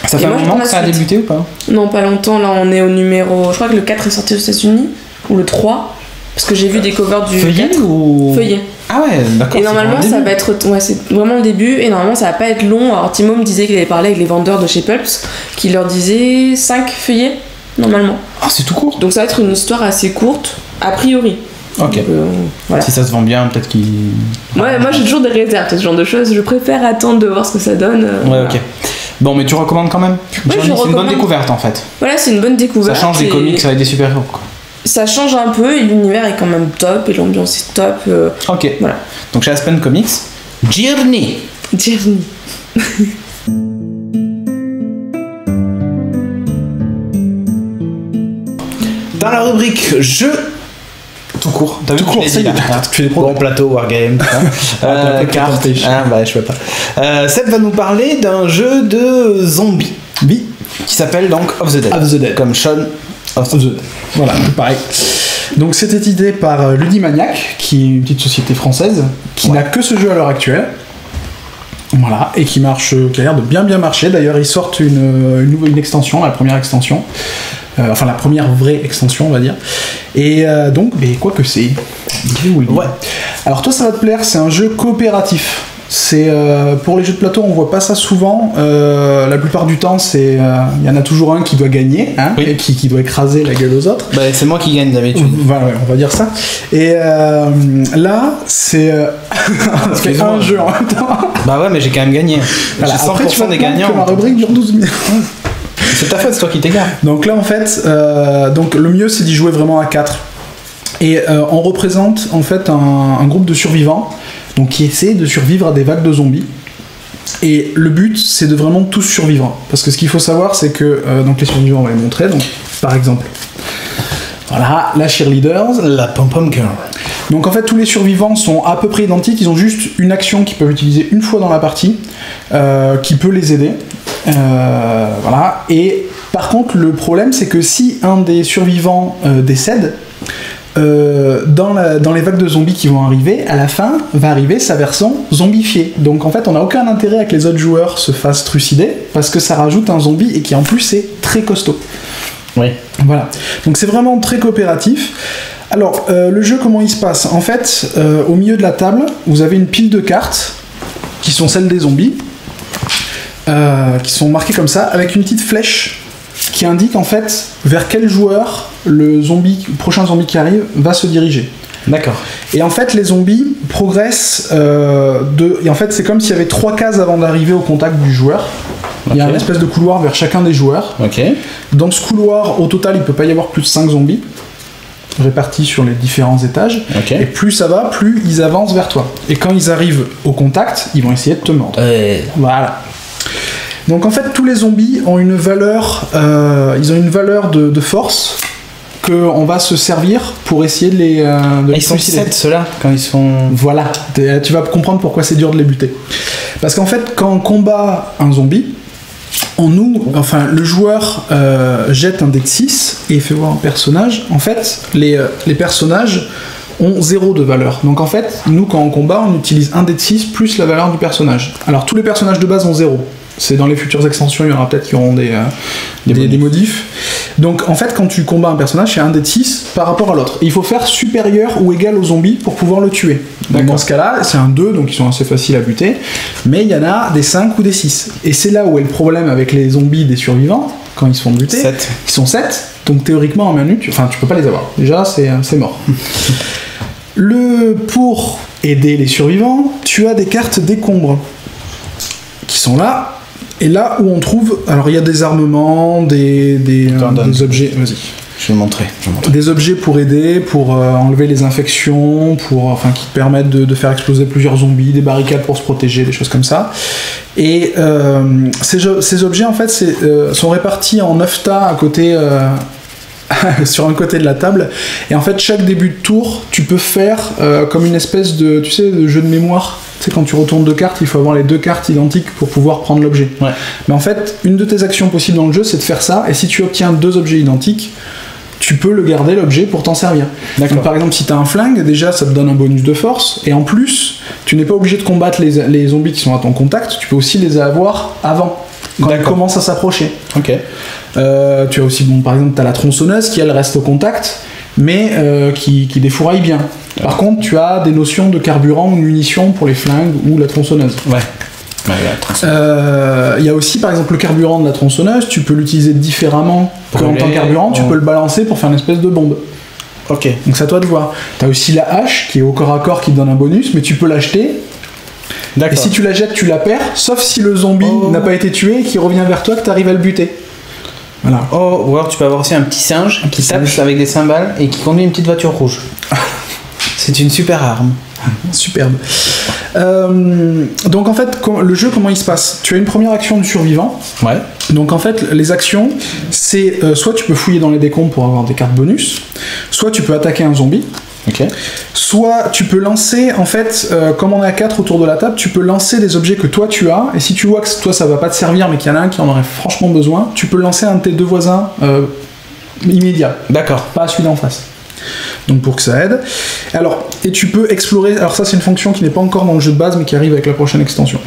Ça fait un moment que ça a débuté ou pas? Non, pas longtemps. Là, on est au numéro. Je crois que le 4 est sorti aux États-Unis, ou le 3. Parce que j'ai vu des covers du Feuillet 4. ou... Feuillet. Ah ouais, d'accord. Et normalement, ça va être. Ouais, c'est vraiment le début. Et normalement, ça va pas être long. Alors, Timo me disait qu'il avait parlé avec les vendeurs de chez Pulps, qui leur disaient 5 feuillets, normalement. Ah, c'est tout court. Donc, ça va être une histoire assez courte, a priori. Ok. Donc, voilà. Si ça se vend bien, peut-être qu'il. Ouais, moi j'ai toujours des réserves, ce genre de choses. Je préfère attendre de voir ce que ça donne. Ouais, ok. Bon, mais tu recommandes quand même? Ouais, c'est une bonne découverte en fait. Voilà, c'est une bonne découverte. Ça change des comics avec des super-héros, quoi. Ça change un peu et l'univers est quand même top et l'ambiance est top. Ok. Voilà. Donc chez Aspen Comics, Journey. Dans la rubrique jeux tout court. T'as vu tout court, tu fais des bon plateau, wargame, cartes. Ah bah je peux pas. Seb va nous parler d'un jeu de zombies. Oui. Qui s'appelle donc Of the Dead. Comme Shaun of the Dead. Voilà, pareil. Donc c'était idée par Ludimaniac, qui est une petite société française, qui n'a que ce jeu à l'heure actuelle. Voilà, et qui marche, qui a l'air de bien marcher. D'ailleurs, ils sortent une extension, la première extension. Enfin, la première vraie extension, on va dire. Et donc, mais quoi que c'est. Ouais. Alors toi, ça va te plaire, c'est un jeu coopératif. C'est pour les jeux de plateau, on voit pas ça souvent. La plupart du temps, c'est il y en a toujours un qui doit gagner, hein, et qui doit écraser la gueule aux autres. Bah, c'est moi qui gagne d'habitude. Voilà, on va dire ça. Et là, c'est un jeu en même temps. Bah ouais, mais j'ai quand même gagné. Voilà. J'ai 100% Après, tu vas des gagnants. que ma rubrique dure 12 minutes. C'est ta faute, c'est toi qui t'égares. Donc là, en fait, donc le mieux, c'est d'y jouer vraiment à 4. Et on représente en fait un groupe de survivants, donc qui essaie de survivre à des vagues de zombies. Et le but, c'est de vraiment tous survivre. Parce que ce qu'il faut savoir, c'est que donc les survivants, on va les montrer. Donc, par exemple, voilà, la cheerleader, la pom-pom girl. Donc en fait, tous les survivants sont à peu près identiques. Ils ont juste une action qu'ils peuvent utiliser une fois dans la partie, qui peut les aider. Voilà. Et par contre, le problème, c'est que si un des survivants décède, dans les vagues de zombies qui vont arriver, à la fin va arriver sa version zombifiée. Donc en fait, on n'a aucun intérêt à que les autres joueurs se fassent trucider, parce que ça rajoute un zombie et qui en plus est très costaud. Oui. Voilà. Donc c'est vraiment très coopératif. Alors, le jeu, comment il se passe ? En fait, au milieu de la table, vous avez une pile de cartes, qui sont celles des zombies, qui sont marquées comme ça, avec une petite flèche qui indique en fait vers quel joueur le prochain zombie qui arrive va se diriger. D'accord. Et en fait, les zombies progressent et en fait, c'est comme s'il y avait 3 cases avant d'arriver au contact du joueur. Il y a une espèce de couloir vers chacun des joueurs. Ok. Dans ce couloir, au total, il peut pas y avoir plus de 5 zombies répartis sur les différents étages. Okay. Et plus ça va, plus ils avancent vers toi. Et quand ils arrivent au contact, ils vont essayer de te mordre. Voilà. Donc en fait, tous les zombies ont une valeur, ils ont une valeur de force qu'on va se servir pour essayer de les ils sont 7 ceux-là quand ils sont... Voilà, tu vas comprendre pourquoi c'est dur de les buter. Parce qu'en fait, quand on combat un zombie, le joueur jette un dé de 6 et fait voir un personnage. En fait, les personnages ont 0 de valeur. Donc en fait, nous quand on combat, on utilise un dé de 6 plus la valeur du personnage. Alors tous les personnages de base ont 0. C'est dans les futures extensions, il y en aura peut-être qui auront des modifs. Donc en fait, quand tu combats un personnage, c'est un dé de 6 par rapport à l'autre. Il faut faire supérieur ou égal au zombie pour pouvoir le tuer. Donc dans ce cas-là, c'est un 2, donc ils sont assez faciles à buter. Mais il y en a des 5 ou des 6. Et c'est là où est le problème avec les zombies des survivants, quand ils se font buter. 7. Ils sont 7, donc théoriquement en main nue, tu peux pas les avoir. Déjà, c'est mort. Pour aider les survivants, tu as des cartes décombres qui sont là. Et là où on trouve, alors il y a des armements, des objets, vas-y. Je vais montrer. Des objets pour aider, pour enlever les infections, qui te permettent de faire exploser plusieurs zombies, des barricades pour se protéger, des choses comme ça. Et ces objets en fait sont répartis en 9 tas à côté, sur un côté de la table. Et en fait chaque début de tour, tu peux faire comme une espèce de, de jeu de mémoire. Tu sais, quand tu retournes 2 cartes, il faut avoir les 2 cartes identiques pour pouvoir prendre l'objet. Ouais. Mais en fait, une de tes actions possibles dans le jeu, c'est de faire ça, et si tu obtiens 2 objets identiques, tu peux le garder, l'objet, pour t'en servir. Donc, par exemple, si tu as un flingue, déjà, ça te donne un bonus de force, et en plus, tu n'es pas obligé de combattre les zombies qui sont à ton contact, tu peux aussi les avoir avant, quand ils commencent à s'approcher. Ok. Tu as aussi, par exemple, tu as la tronçonneuse qui, elle, reste au contact, mais qui défouraille bien. Par contre, tu as des notions de carburant ou de munitions pour les flingues ou la tronçonneuse. Ouais. Il y a aussi, par exemple, le carburant de la tronçonneuse, tu peux l'utiliser différemment qu'en tant que carburant, tu peux le balancer pour faire une espèce de bombe. Ok. Donc c'est à toi de voir. Tu as aussi la hache qui est au corps à corps qui te donne un bonus, mais tu peux l'acheter. Et si tu la jettes, tu la perds, sauf si le zombie n'a pas été tué et qui revient vers toi, que tu arrives à le buter. Voilà. Ou alors tu peux avoir aussi un petit singe qui tape avec des cymbales et qui conduit une petite voiture rouge. C'est une super arme. Superbe. Donc en fait, le jeu, comment il se passe ? Tu as une première action du survivant. Ouais. Donc en fait, les actions, c'est soit tu peux fouiller dans les décombres pour avoir des cartes bonus, soit tu peux attaquer un zombie. Okay. Soit tu peux lancer, en fait, comme on est à 4 autour de la table, tu peux lancer des objets que toi tu as, et si tu vois que toi ça va pas te servir, mais qu'il y en a un qui en aurait franchement besoin, tu peux lancer un de tes 2 voisins immédiat. D'accord. Pas celui d'en face. Donc pour que ça aide. Alors, et tu peux explorer, alors ça c'est une fonction qui n'est pas encore dans le jeu de base, mais qui arrive avec la prochaine extension.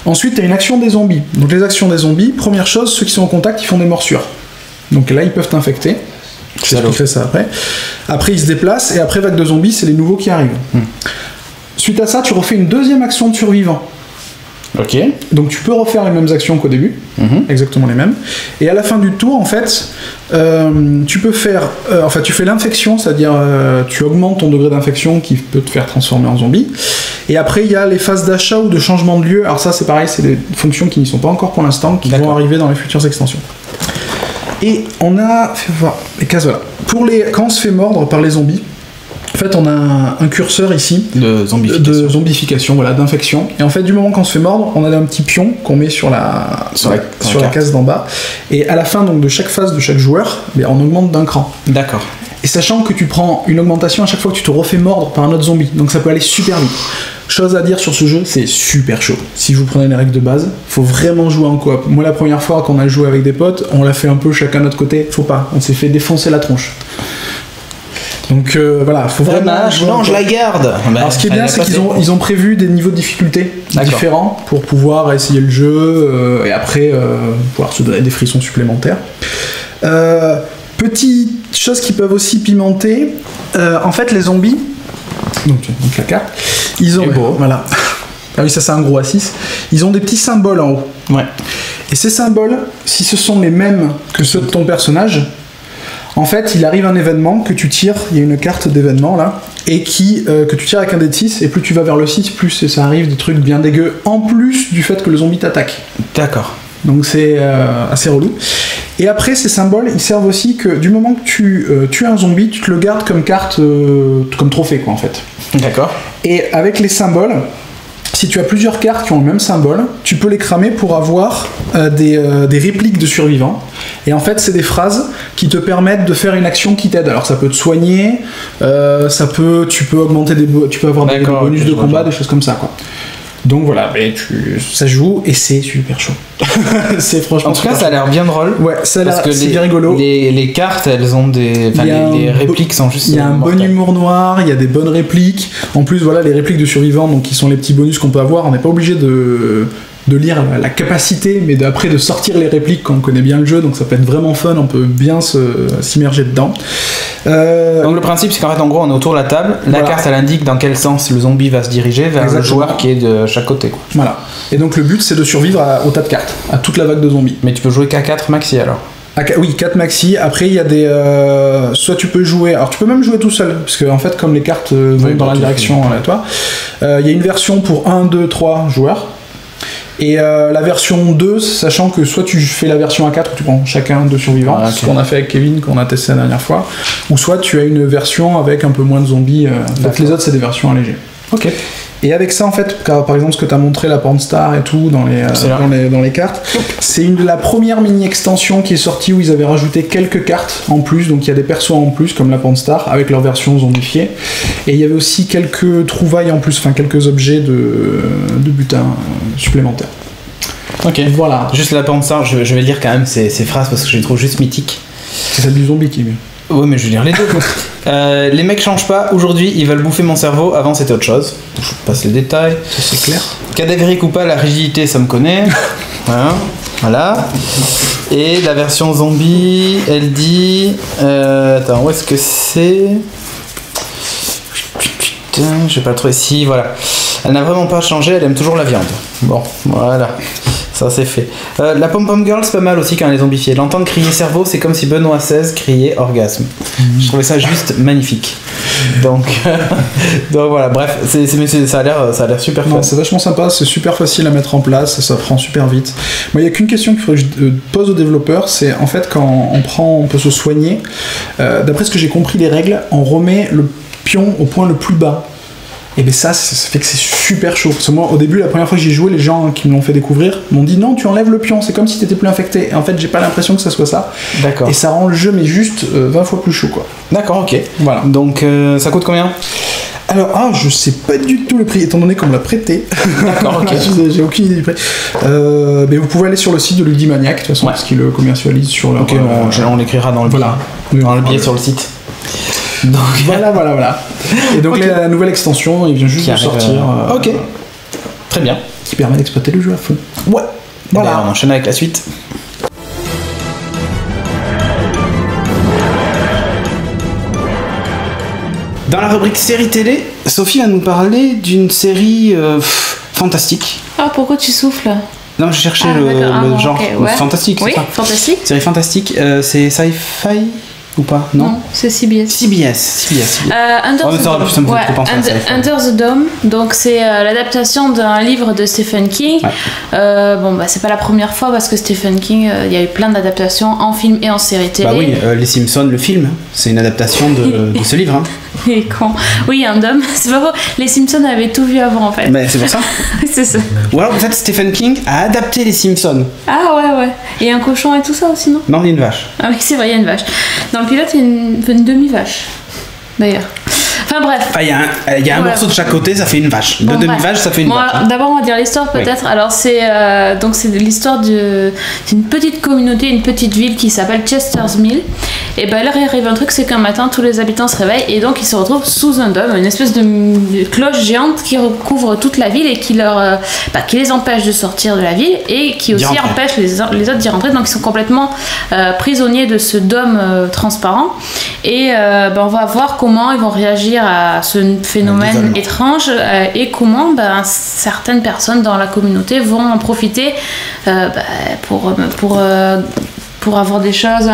Ensuite, tu as une action des zombies. Donc les actions des zombies, première chose, ceux qui sont en contact, ils font des morsures. Donc là, ils peuvent t'infecter. Je fait ça après. Après, ils se déplacent, et après, vague de zombies, c'est les nouveaux qui arrivent. Suite à ça, tu refais une deuxième action de survivant. Ok. Donc tu peux refaire les mêmes actions qu'au début, exactement les mêmes. Et à la fin du tour, en fait, tu peux faire, tu fais l'infection, c'est-à-dire tu augmentes ton degré d'infection qui peut te faire transformer en zombie. Et après, il y a les phases d'achat ou de changement de lieu. Alors ça, c'est pareil, c'est des fonctions qui n'y sont pas encore pour l'instant, qui vont arriver dans les futures extensions. Et on a fait voir les cases, voilà. Quand on se fait mordre par les zombies, en fait, on a un curseur ici de zombification, voilà, d'infection. Et en fait, du moment qu'on se fait mordre, on a un petit pion qu'on met sur la case d'en bas. Et à la fin donc, de chaque phase de chaque joueur, on augmente d'un cran. D'accord. Et sachant que tu prends une augmentation à chaque fois que tu te refais mordre par un autre zombie, donc ça peut aller super vite. Chose à dire sur ce jeu, c'est super chaud. Si vous prenez les règles de base, faut vraiment jouer en coop. Moi, la première fois qu'on a joué avec des potes, on l'a fait un peu chacun de notre côté. Faut pas, on s'est fait défoncer la tronche. Donc voilà, faut vraiment. Non, je la garde. Alors ce qui est bien, c'est qu'ils ont prévu des niveaux de difficulté différents pour pouvoir essayer le jeu et après pouvoir se donner des frissons supplémentaires. Petites choses qui peuvent aussi pimenter. En fait, les zombies, donc la carte, ils ont. Voilà. Ah oui, ça c'est un gros A6. Ils ont des petits symboles en haut. Ouais. Et ces symboles, si ce sont les mêmes que ceux de ton personnage. En fait, il arrive un événement que tu tires, il y a une carte d'événement là, et que tu tires avec un dé de 6, et plus tu vas vers le 6, plus ça arrive des trucs bien dégueux, en plus du fait que le zombie t'attaque. D'accord. Donc c'est assez relou. Et après, ces symboles, ils servent aussi que du moment que tu tues un zombie, tu te le gardes comme carte, comme trophée quoi en fait. D'accord. Et avec les symboles, si tu as plusieurs cartes qui ont le même symbole, tu peux les cramer pour avoir des répliques de survivants. Et en fait, c'est des phrases qui te permettent de faire une action qui t'aide. Alors ça peut te soigner, tu peux augmenter tu peux avoir des bonus de combat, des choses comme ça quoi. Donc voilà, ça joue et c'est super chaud. C'est franchement. En tout cas, ça a l'air bien drôle. Ouais, c'est bien rigolo. Les cartes, elles ont des. Enfin, les répliques sont juste. Il y a un bon humour noir, il y a des bonnes répliques. En plus, voilà, les répliques de survivants, donc qui sont les petits bonus qu'on peut avoir. On n'est pas obligé de lire la capacité, mais après de sortir les répliques quand on connaît bien le jeu, donc ça peut être vraiment fun, on peut bien s'immerger dedans. Donc le principe c'est qu'en fait en gros on est autour de la table, la carte elle indique dans quel sens le zombie va se diriger vers le joueur qui est de chaque côté quoi. Voilà. Et donc le but c'est de survivre au tas de cartes, à toute la vague de zombies. Mais tu peux jouer qu'à 4 maxi alors. Oui, 4 maxi. Après, il y a des. Soit tu peux jouer. Alors, tu peux même jouer tout seul. Parce que, en fait, comme les cartes vont dans la direction aléatoire, il y a une version pour 1, 2, 3 joueurs. Et la version 2, sachant que soit tu fais la version A4 où tu prends chacun 2 survivants, ce qu'on a fait avec Kevin, qu'on a testé la dernière fois, ou soit tu as une version avec un peu moins de zombies. Donc les autres, c'est des versions allégées. Ok. Et avec ça, en fait, par exemple, ce que tu as montré, la Pornstar et tout, dans les cartes, c'est la première mini-extension qui est sortie où ils avaient rajouté quelques cartes en plus, donc il y a des persos en plus, comme la Pornstar, avec leur version zombifiée. Et il y avait aussi quelques trouvailles en plus, enfin quelques objets de butin supplémentaires. Ok. Voilà. Juste la Pornstar, je vais lire quand même ces phrases parce que je les trouve juste mythiques. C'est celle du zombie qui est mieux. Oui, mais je veux dire les deux. Les mecs changent pas. Aujourd'hui, ils veulent bouffer mon cerveau. Avant, c'était autre chose. Je passe les détails. C'est clair. Cadavérique ou pas, la rigidité, ça me connaît. Voilà. Et la version zombie, elle dit. Attends, où est-ce que c'est? Putain, j'ai pas le trouvé. Si, voilà. Elle n'a vraiment pas changé. Elle aime toujours la viande. Bon, voilà. Ça c'est fait. La Pom-Pom Girl c'est pas mal aussi quand elle est zombifiée. L'entendre crier cerveau c'est comme si Benoît XVI criait orgasme. Je trouvais ça juste magnifique. Donc voilà, bref, ça a l'air super fun. C'est vachement sympa, c'est super facile à mettre en place, ça prend super vite. Moi il n'y a qu'une question qu'il faudrait que je pose aux développeurs, c'est en fait quand on peut se soigner, d'après ce que j'ai compris des règles, on remet le pion au point le plus bas. Et bien ça fait que c'est super chaud. Parce que moi, au début, la première fois que j'ai joué, les gens qui me l'ont fait découvrir m'ont dit non, tu enlèves le pion, c'est comme si t'étais plus infecté. Et en fait, j'ai pas l'impression que ça soit ça. D'accord. Et ça rend le jeu, mais juste 20 fois plus chaud, quoi. D'accord, ok. Voilà. Donc, ça coûte combien ? Alors, je sais pas du tout le prix, étant donné qu'on me l'a prêté. D'accord, ok. J'ai aucune idée du prix. Mais vous pouvez aller sur le site de Ludimaniac, de toute façon, parce qu'ils le commercialisent sur leur... Ok, on l'écrira dans le billet. Voilà. Dans le billet sur le site. Donc, voilà. Et donc la nouvelle extension, il vient juste de sortir. Ok. Très bien. Qui permet d'exploiter le jeu à fond. Ouais. Voilà. On enchaîne avec la suite. Dans la rubrique série télé, Sophie va nous parler d'une série fantastique. Ah, pourquoi tu souffles? Non, je cherchais le genre fantastique. Oui, c'est ça fantastique. Série fantastique, c'est sci-fi ou pas? Non, c'est CBS. CBS. Under the Dome, donc c'est l'adaptation d'un livre de Stephen King. C'est pas la première fois parce que Stephen King, il y a eu plein d'adaptations en film et en série télé. Bah oui, Les Simpsons, le film, c'est une adaptation de ce livre. Hein. Et con. Oui, un dôme, c'est pas faux. Les Simpsons avaient tout vu avant en fait. Mais c'est pour ça. C'est ça. Ou alors en fait Stephen King a adapté Les Simpsons. Ah ouais. Et un cochon et tout ça aussi, non? Non, il y a une vache. Ah oui, c'est vrai, il y a une vache. Dans le pilote, il y a une demi-vache. D'ailleurs. Enfin bref. Il y a un morceau de chaque côté, ça fait une vache. Deux demi-vaches, ça fait une vache. Hein. D'abord, on va dire l'histoire peut-être. Oui. Alors, c'est l'histoire d'une petite communauté, une petite ville qui s'appelle Chester's Mill. Et ben, là, il arrive un truc, c'est qu'un matin, tous les habitants se réveillent et donc ils se retrouvent sous un dôme, une espèce de cloche géante qui recouvre toute la ville et qui les empêche de sortir de la ville et qui aussi empêche les autres d'y rentrer. Donc, ils sont complètement prisonniers de ce dôme transparent. Et on va voir comment ils vont réagir à ce phénomène étrange et comment certaines personnes dans la communauté vont en profiter pour avoir des choses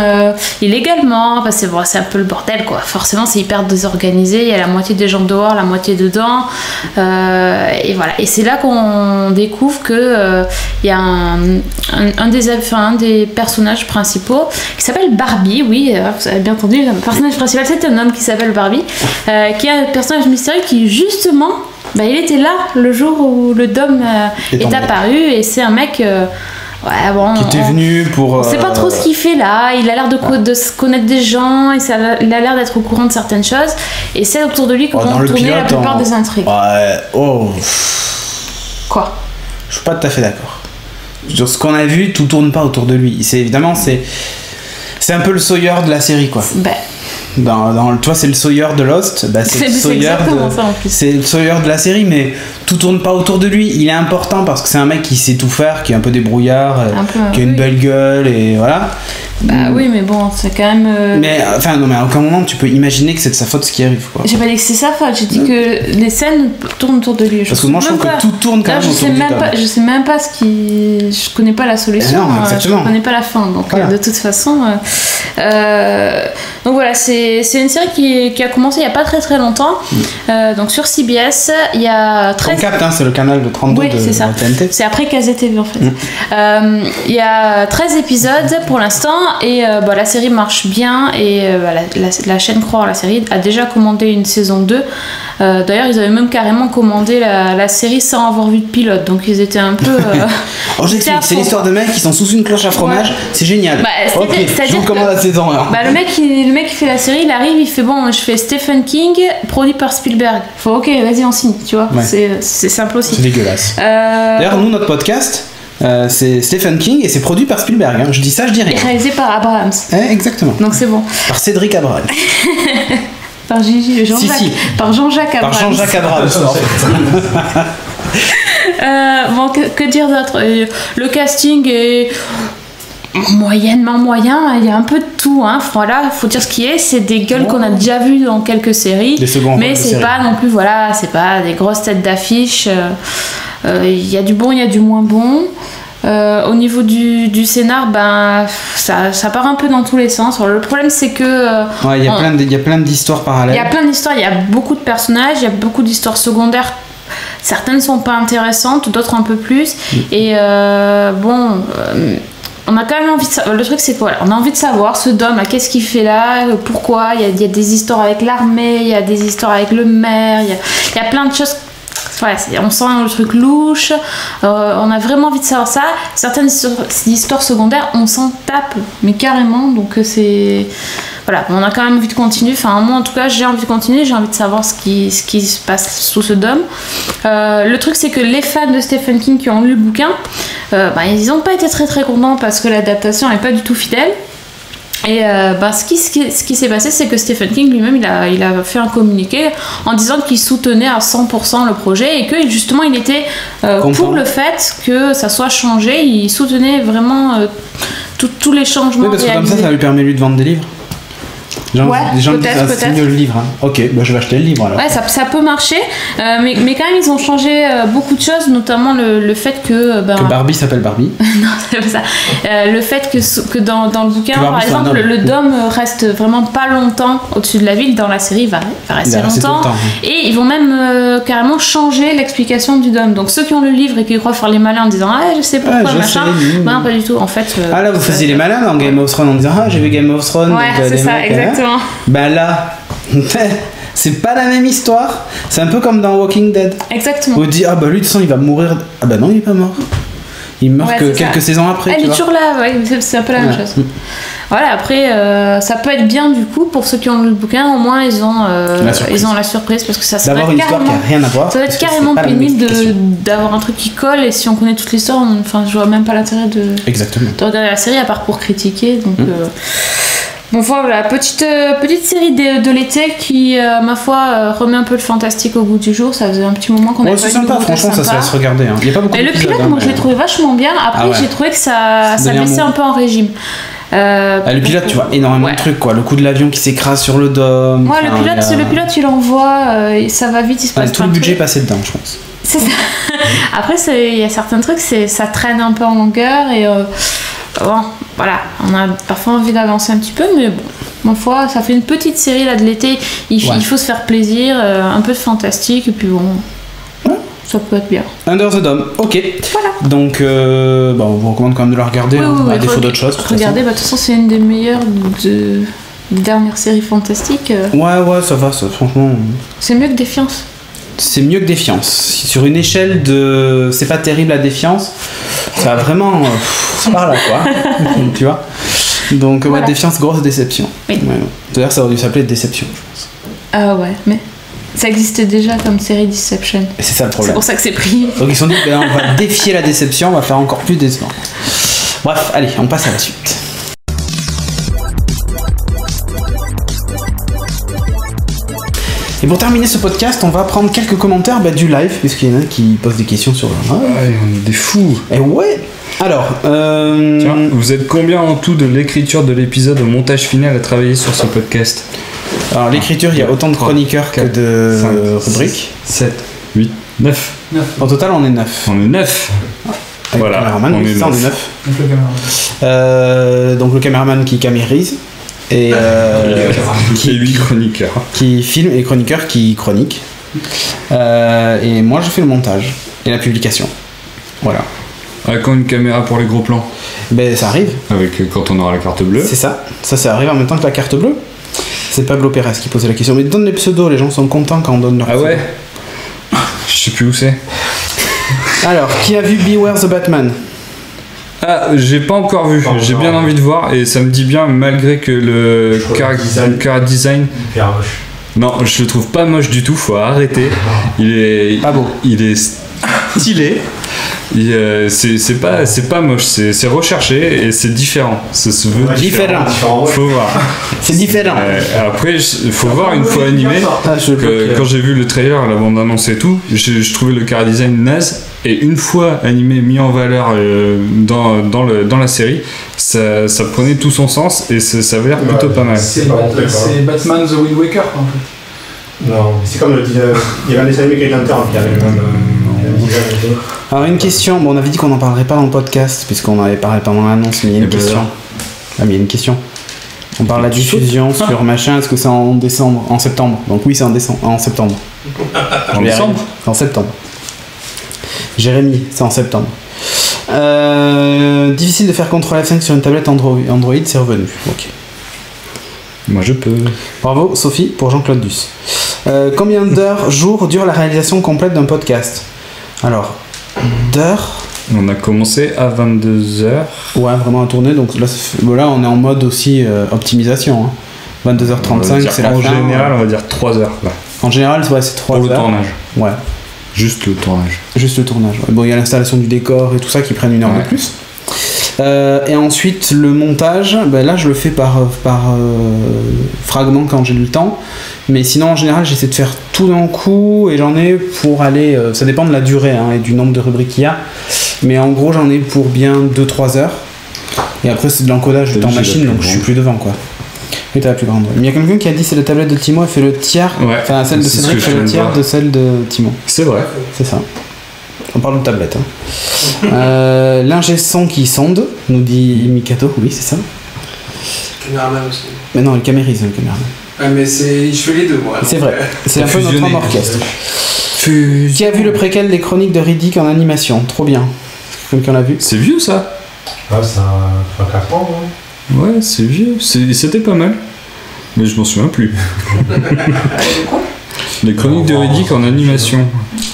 illégalement, parce que c'est un peu le bordel quoi. Forcément c'est hyper désorganisé, il y a la moitié des gens dehors, la moitié dedans, et voilà. Et c'est là qu'on découvre que il y a un des personnages principaux qui s'appelle Barbie, oui, vous avez bien entendu, le personnage principal c'est un homme qui s'appelle Barbie, qui est un personnage mystérieux qui justement, il était là le jour où le dôme est apparu, et c'est un mec... qui était venu pour... On sait pas trop ce qu'il fait là, il a l'air de connaître des gens, il a l'air d'être au courant de certaines choses, et c'est autour de lui que vont tourner la plupart des intrigues. Quoi? Je suis pas tout à fait d'accord. Sur ce qu'on a vu, tout tourne pas autour de lui. Évidemment, c'est un peu le Sawyer de la série quoi. Toi c'est le Sawyer de Lost, c'est le Sawyer de la série, mais tout tourne pas autour de lui. Il est important parce que c'est un mec qui sait tout faire, qui est un peu débrouillard, qui a une belle gueule et voilà. Oui, mais bon, c'est quand même. Mais à aucun moment tu peux imaginer que c'est de sa faute ce qui arrive quoi. J'ai pas dit que c'est sa faute, j'ai dit que les scènes tournent autour de lui. Parce que moi je trouve que tout tourne quand même autour de lui. Je sais même pas je connais pas la solution, je connais pas la fin, donc de toute façon. Donc voilà, c'est une série qui a commencé il y a pas très très longtemps, donc sur CBS, il y a 13... c'est le canal de 32 de TNT. C'est après KZTV en fait. Il y a 13 épisodes pour l'instant, et la série marche bien, et la chaîne croit en la série, a déjà commandé une saison 2. D'ailleurs, ils avaient même carrément commandé la série sans avoir vu de pilote, donc ils étaient un peu... c'est l'histoire de mecs qui sont sous une cloche à fromage, c'est génial. Je vous commande la saison 1. Le mec qui fait la série, il arrive, il fait je fais Stephen King, produit par Spielberg. Ok, vas-y, on signe, tu vois. C'est simple aussi. C'est dégueulasse. D'ailleurs, nous, notre podcast, c'est Stephen King et c'est produit par Spielberg. Je dis ça, je dis rien. Et réalisé par Abrams. Exactement. Donc c'est bon. Par Cédric Abrams. Par Jean-Jacques. Par Jean-Jacques Abrams. Par Jean-Jacques Abrams. Que dire d'autre? Le casting est moyennement moyen, il y a un peu de tout, voilà, faut dire ce qui est, c'est des gueules qu'on a déjà vues dans quelques séries, mais c'est pas non plus, c'est pas des grosses têtes d'affiche, il y a du bon, il y a du moins bon. Au niveau du scénar, ça part un peu dans tous les sens. Alors, le problème c'est que il y a plein d'histoires parallèles. Il y a plein d'histoires, il y a beaucoup de personnages, il y a beaucoup d'histoires secondaires. Certaines sont pas intéressantes, d'autres un peu plus. Et on a quand même envie de savoir. Le truc c'est quoi, on a envie de savoir ce dôme là, qu'est-ce qu'il fait là, pourquoi. Il y a des histoires avec l'armée, il y a des histoires avec le maire, il y a plein de choses. On sent le truc louche, on a vraiment envie de savoir ça. Certaines histoires secondaires, on s'en tape, mais carrément, donc c'est... Voilà, on a quand même envie de continuer, moi en tout cas j'ai envie de continuer, j'ai envie de savoir ce qui se passe sous ce dôme. Le truc c'est que les fans de Stephen King qui ont lu le bouquin, ils n'ont pas été très très contents parce que l'adaptation n'est pas du tout fidèle. Et ce qui s'est passé, c'est que Stephen King lui-même, il a fait un communiqué en disant qu'il soutenait à 100% le projet et que justement il était pour le fait que ça soit changé. Il soutenait vraiment tous les changements. Oui, parce que comme ça lui permet lui de vendre des livres. Les gens disent c'est mieux le livre. Hein. Ok, bah je vais acheter le livre alors. Ouais, ça peut marcher, mais quand même ils ont changé beaucoup de choses, notamment le fait que... que Barbie s'appelle Barbie. Non, c'est pas ça. Le fait que dans le bouquin, par exemple, le dôme reste vraiment pas longtemps au-dessus de la ville. Dans la série, il va rester longtemps. Et ils vont même carrément changer l'explication du dôme. Donc ceux qui ont le livre et qui croient faire les malins en disant « Ah, je sais pourquoi, machin », ben pas du tout. En fait... Ah là, vous faisiez les malins dans Game of Thrones en disant « Ah, j'ai vu Game of Thrones. » Ouais, c'est ça, exactement. Bah là, c'est pas la même histoire. C'est un peu comme dans Walking Dead. Exactement. On dit ah bah lui de toute façon il va mourir. Ah bah non il est pas mort. Il meurt que quelques saisons après. Elle est toujours là, ouais, c'est un peu la même chose. Voilà, après ça peut être bien du coup pour ceux qui ont lu le bouquin, au moins ils ont la surprise parce que ça serait d'avoir une histoire qui a rien à voir. Ça va être carrément pénible d'avoir un truc qui colle et si on connaît toute l'histoire, enfin je vois même pas l'intérêt de regarder la série à part pour critiquer donc. Bon voilà, petite série de l'été qui, ma foi, remet un peu le fantastique au goût du jour. Ça faisait un petit moment qu'on avait pas vu. C'est sympa, franchement, ça se laisse regarder. Hein. Il y a pas beaucoup le pilote, moi, je l'ai trouvé vachement bien. Après, j'ai trouvé que ça baissait un peu en régime. Le pilote, tu vois, énormément de trucs, quoi. Le coup de l'avion qui s'écrase sur le dôme. Ouais, le pilote, il envoie, ça va vite, il se passe tout le budget est passé dedans, je pense. C'est ça. Après, il y a certains trucs, ça traîne un peu en longueur et... Bon, voilà, on a parfois envie d'avancer un petit peu, mais bon, ma foi, ça fait une petite série là de l'été. Il faut se faire plaisir, un peu de fantastique, et puis bon, ça peut être bien. Under the Dome, ok. Voilà. Donc, on vous recommande quand même de la regarder, à défaut d'autres choses. Regardez, de toute façon, c'est une des meilleures des dernières séries fantastiques. Ouais, ça va, ça, franchement. C'est mieux que Défiance. C'est mieux que Défiance. Sur une échelle de c'est pas terrible à Défiance, ça a vraiment. C'est par là, quoi. Tu vois. Donc, voilà. Défiance, grosse déception. Oui. Ouais. D'ailleurs, ça aurait dû s'appeler Déception, je pense. Ah ouais, mais ça existait déjà comme série Deception. Et c'est ça le problème. C'est pour ça que c'est pris. Donc, ils se sont dit, on va défier la déception, on va faire encore plus décevant. Bref, allez, on passe à la suite. Et pour terminer ce podcast, on va prendre quelques commentaires du live, puisqu'il y en a qui posent des questions sur le live. Ouais, on est des fous. Et ouais. Alors, tiens, vous êtes combien en tout de l'écriture de l'épisode au montage final à travailler sur ce podcast? Alors, l'écriture, il y a autant de chroniqueurs que de rubriques. 7, 8, 9. En total, on est 9. On est 9. Voilà, le caméraman, on est 9. Donc, le caméraman qui camérise. Et qui 8 chroniqueurs. Qui filme et chroniqueur qui chronique. Et moi, je fais le montage et la publication. Voilà. Quand une caméra pour les gros plans? Ben ça arrive. Quand on aura la carte bleue. C'est ça. Ça arrive en même temps que la carte bleue. C'est Pablo Pérez qui posait la question. Mais donne les pseudos, les gens sont contents quand on donne leur pseudo. Ah ouais. Je sais plus où c'est. Alors, qui a vu Beware the Batman? Ah, j'ai pas encore vu. J'ai bien envie de voir et ça me dit bien malgré que le car design. Non, je le trouve pas moche du tout. Faut arrêter. Il est pas beau. Il est stylé. C'est pas moche, c'est recherché et c'est différent. Ça se veut différent. Faut voir. C'est différent. Après, il faut voir une fois animé. Quand j'ai vu le trailer, la bande annonce et tout, je trouvais le car design naze. Et une fois animé, mis en valeur dans la série, ça prenait tout son sens et ça avait l'air plutôt pas mal. C'est Batman The Wind Waker en fait. Non, c'est comme il y avait un dessin animé Green Lantern qui avait le même. Alors une question, on avait dit qu'on n'en parlerait pas dans le podcast puisqu'on en avait parlé pendant l'annonce, mais il y a une question. Ah mais il y a une question. On parle de la diffusion sur machin, est-ce que c'est en septembre? Donc oui, c'est en septembre. En décembre? En septembre. Jérémy, c'est en septembre. Difficile de faire Ctrl F5 sur une tablette Android, c'est revenu. Ok. Moi je peux. Bravo Sophie pour Jean-Claude Duss. Combien d'heures, jours dure la réalisation complète d'un podcast? Alors, d'heures. On a commencé à 22h. Ouais, vraiment à tourner. Donc là, on est en mode aussi optimisation. Hein. 22h35, c'est la fin. En général, on va dire 3 heures. Là. En général, ouais, c'est 3 heures. Pour le tournage. Ouais. Juste le tournage. Juste le tournage. Ouais. Bon, il y a l'installation du décor et tout ça qui prennent 1 heure de plus. Et ensuite, le montage, là, je le fais par fragment quand j'ai le temps. Mais sinon, en général, j'essaie de faire tout d'un coup et j'en ai pour aller... ça dépend de la durée et du nombre de rubriques qu'il y a. Mais en gros, j'en ai pour bien 2-3 heures. Et après, c'est de l'encodage du temps machine, donc je suis plus devant, quoi. Oui, t'as la plus grande. Mais il y a quelqu'un qui a dit c'est la tablette de Timo, elle fait le tiers. Ouais. Enfin, celle de C'est ce Cédric que fait je le viens de tiers voir. de celle de Timo. C'est vrai. C'est ça. On parle de tablette. L'ingé son qui sonde, nous dit Mikato. Oui, c'est ça. Cameraman aussi. Mais non, le camérise, le caméraman. Ouais, mais je fais les deux, moi. C'est vrai. C'est un peu notre fusionné. homme orchestre. Qui a vu le préquel des Chroniques de Riddick en animation? Trop bien. Quelqu'un l'a vu? C'est vieux ça. Ah, ça fait 4 ans, non? Ouais, c'est vieux. C'était pas mal. Mais je m'en souviens plus. Les Chroniques de Riddick en animation.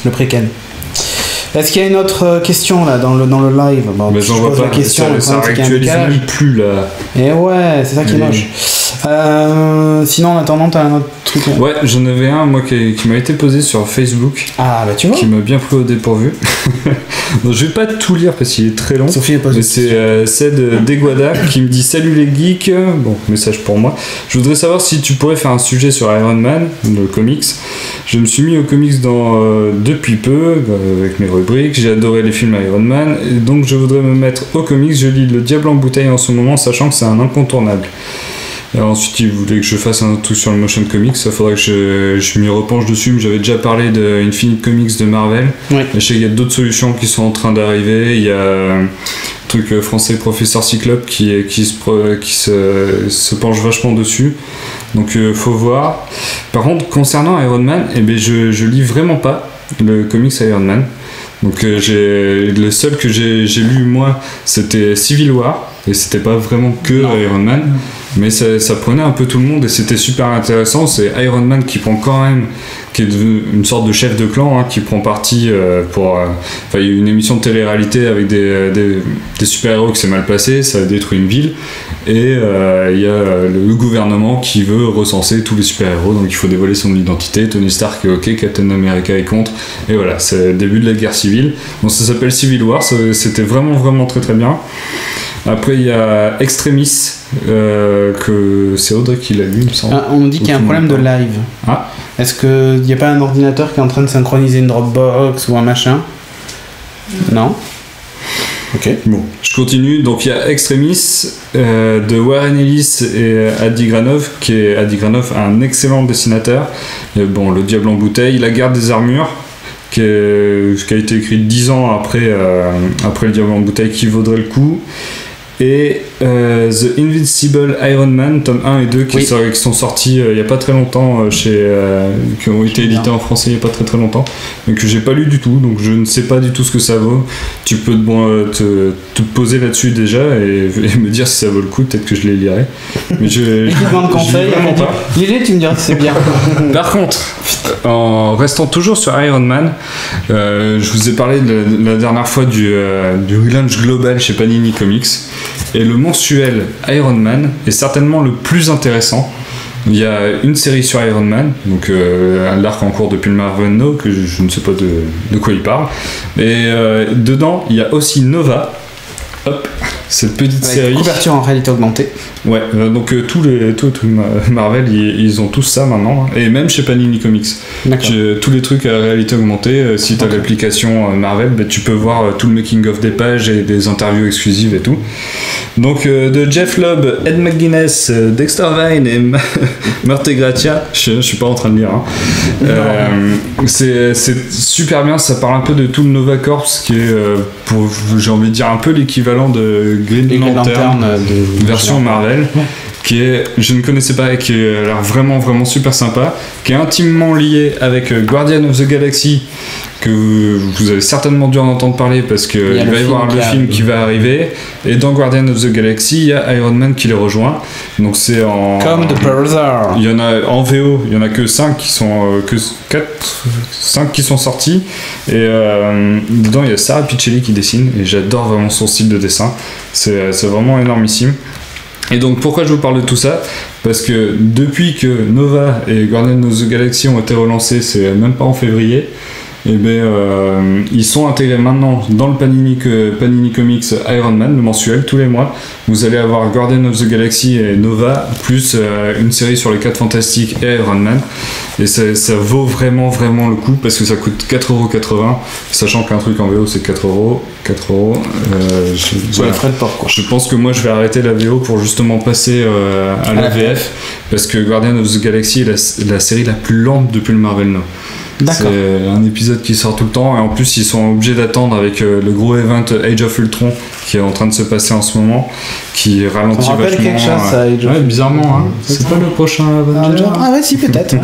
Le préquel. Est-ce qu'il y a une autre question là dans le live? Bon, Mais j'en vois pas. La question, Ça réactualise même plus là. Et ouais, c'est ça qui est moche. Sinon, en attendant, t'as un autre truc. Ouais, j'en avais un moi qui m'a été posé sur Facebook. Ah bah tu vois. Qui m'a bien pris au dépourvu. Donc, je vais pas tout lire parce qu'il est très long. Sophie est posée. Mais c'est Ced Deguada qui me dit salut les geeks. Bon, message pour moi. Je voudrais savoir si tu pourrais faire un sujet sur Iron Man, le comics. Je me suis mis aux comics depuis peu avec mes rubriques. J'ai adoré les films Iron Man. Et donc je voudrais me mettre aux comics. Je lis Le Diable en bouteille en ce moment, sachant que c'est un incontournable. Et ensuite, il voulait que je fasse un truc sur le motion comics. Ça faudrait que je m'y repenche dessus. Mais j'avais déjà parlé de Infinite Comics de Marvel. Oui. Et je sais qu'il y a d'autres solutions qui sont en train d'arriver. Il y a un truc français Professeur Cyclope qui se penche vachement dessus. Donc faut voir. Par contre, concernant Iron Man, je lis vraiment pas le comics Iron Man. Donc le seul que j'ai lu moi, c'était Civil War. Et c'était pas vraiment que Iron Man, mais ça prenait un peu tout le monde et c'était super intéressant. C'est Iron Man qui prend quand même, qui est devenu une sorte de chef de clan, qui prend parti pour. Il y a eu une émission de télé-réalité avec des super-héros qui s'est mal passé, ça a détruit une ville, et il y a le gouvernement qui veut recenser tous les super-héros, donc il faut dévoiler son identité. Tony Stark est ok, Captain America est contre, et voilà, c'est le début de la guerre civile. Donc ça s'appelle Civil War, c'était vraiment très très bien. Après, il y a Extremis, que c'est Audrey qui l'a lu, il me semble. On nous dit qu'il y a un problème de live. Ah. Est-ce qu'il n'y a pas un ordinateur qui est en train de synchroniser une Dropbox ou un machin? Non. Ok. Bon, je continue. Donc il y a Extremis de Warren Ellis et Adi Granov, Adi Granov, un excellent dessinateur. Et bon, Le Diable en bouteille, La guerre des armures, qui a été écrite 10 ans après Le Diable en bouteille, qui vaudrait le coup. Et The Invincible Iron Man, tome 1 et 2, qui sont sortis il n'y a pas très longtemps, qui ont été édités en français il n'y a pas très longtemps, mais que j'ai pas lu du tout, donc je ne sais pas du tout ce que ça vaut. Tu peux te poser là-dessus déjà et me dire si ça vaut le coup, peut-être que je les lirai. Mais je demande conseil, lis-les, tu me diras si c'est bien. Par contre, en restant toujours sur Iron Man, je vous ai parlé la dernière fois du relaunch global chez Panini Comics. Et le mensuel Iron Man est certainement le plus intéressant. Il y a une série sur Iron Man, donc l'arc en cours depuis le Marvel No, que je ne sais pas de quoi il parle. Et dedans, il y a aussi Nova. Hop, cette petite série. Couverture en réalité augmentée. Ouais, donc tous Marvel, ils ont tous ça maintenant, et même chez Panini Comics. Tous les trucs à réalité augmentée, si tu as l'application Marvel, tu peux voir tout le making-of des pages et des interviews exclusives et tout. Donc de Jeff Lubb, Ed McGuinness, Dexter Vine et Murte Gracia, je suis pas en train de lire. C'est super bien, ça parle un peu de tout le Nova Corps, qui est, j'ai envie de dire, un peu l'équivalent de Green Lantern version Marvel. Qui est, je ne connaissais pas et qui a l'air vraiment super sympa, qui est intimement lié avec Guardian of the Galaxy, que vous avez certainement dû en entendre parler parce qu'il va y avoir le film qui va arriver, et dans Guardian of the Galaxy il y a Iron Man qui les rejoint, donc c'est en... Comme The Brother. Il y en a en VO, il y en a que 5 qui sont... que 5 qui sont sortis, et dedans il y a Sarah Pichelli qui dessine, et j'adore vraiment son style de dessin, c'est vraiment énormissime. Et donc pourquoi je vous parle de tout ça? Parce que depuis que Nova et Guardians of the Galaxy ont été relancés, c'est même pas en février, et ils sont intégrés maintenant dans le Panini Comics Iron Man, le mensuel, tous les mois. Vous allez avoir Guardian of the Galaxy et Nova, plus une série sur les 4 Fantastiques et Iron Man. Et ça vaut vraiment le coup parce que ça coûte 4,80€, sachant qu'un truc en VO c'est 4€. Voilà. Frais de port, quoi. Je pense que moi je vais arrêter la VO pour justement passer à la VF, parce que Guardian of the Galaxy est la série la plus lente depuis le Marvel Now. D'accord. C'est un épisode qui sort tout le temps, et en plus ils sont obligés d'attendre avec le gros event Age of Ultron qui est en train de se passer en ce moment, qui ralentit vachement. Quelque chose, ça, Age of bizarrement, hein. C'est pas le prochain Avenger. Ah ouais, si, peut-être.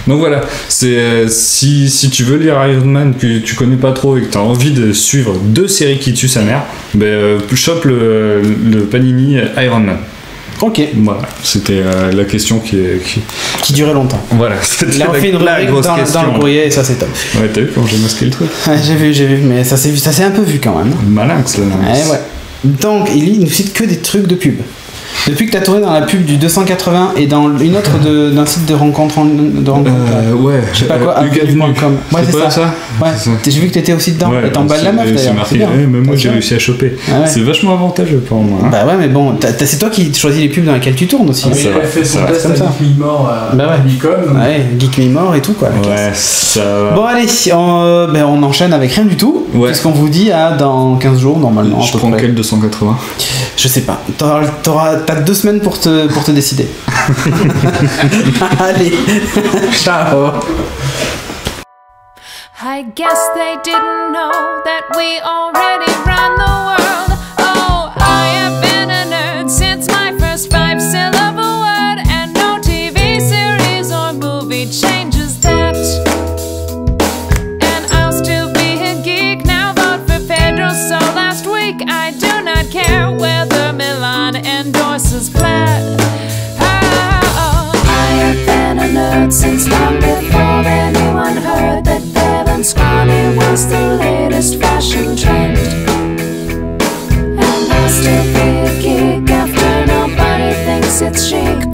Donc voilà, c'est si tu veux lire Iron Man, que tu connais pas trop et que tu as envie de suivre 2 séries qui tuent sa mère, chope le Panini Iron Man. Ok. Voilà, c'était la question qui durait longtemps. Voilà, c'était là on fait une rubrique dans le courrier et ça c'est top. Ouais, t'as vu comment j'ai masqué le truc? Ouais, j'ai vu, mais ça s'est un peu vu quand même. Malinx là. Ouais. Donc il nous cite que des trucs de pub. Depuis que t'as tourné dans la pub du 280 et dans une autre d'un site de rencontre ouais, je sais pas quoi, Ugadnu.com. Ouais, c'est ça. Ouais. J'ai vu que t'étais aussi dedans, et t'en bats de la meuf d'ailleurs. C'est marqué, même moi j'ai réussi à choper. Ouais. C'est vachement avantageux pour moi. Hein. Bah ouais, mais bon, c'est toi qui choisis les pubs dans lesquelles tu tournes aussi. Il a fait son test à Geek Me More à Nikon. Ouais, Geek Me More et tout quoi. Ouais, ça va. Bon allez, on enchaîne avec rien du tout. Qu'est-ce qu'on vous dit dans 15 jours normalement? Je prends quel 280? Je sais pas. T'as 2 semaines pour te décider. Allez, ciao. I guess they didn't know that we already run the world. Oh, I have been a nerd since my first 5-syllable word, and no TV series or movie changes that. And I'll still be a geek now, vote for Pedro. So last week I do not care whether Milan endorses Plaid. I have been a nerd since long before anyone heard that Bevan Scrawny was the latest fashion trend. And I'll still be a geek after nobody thinks it's chic.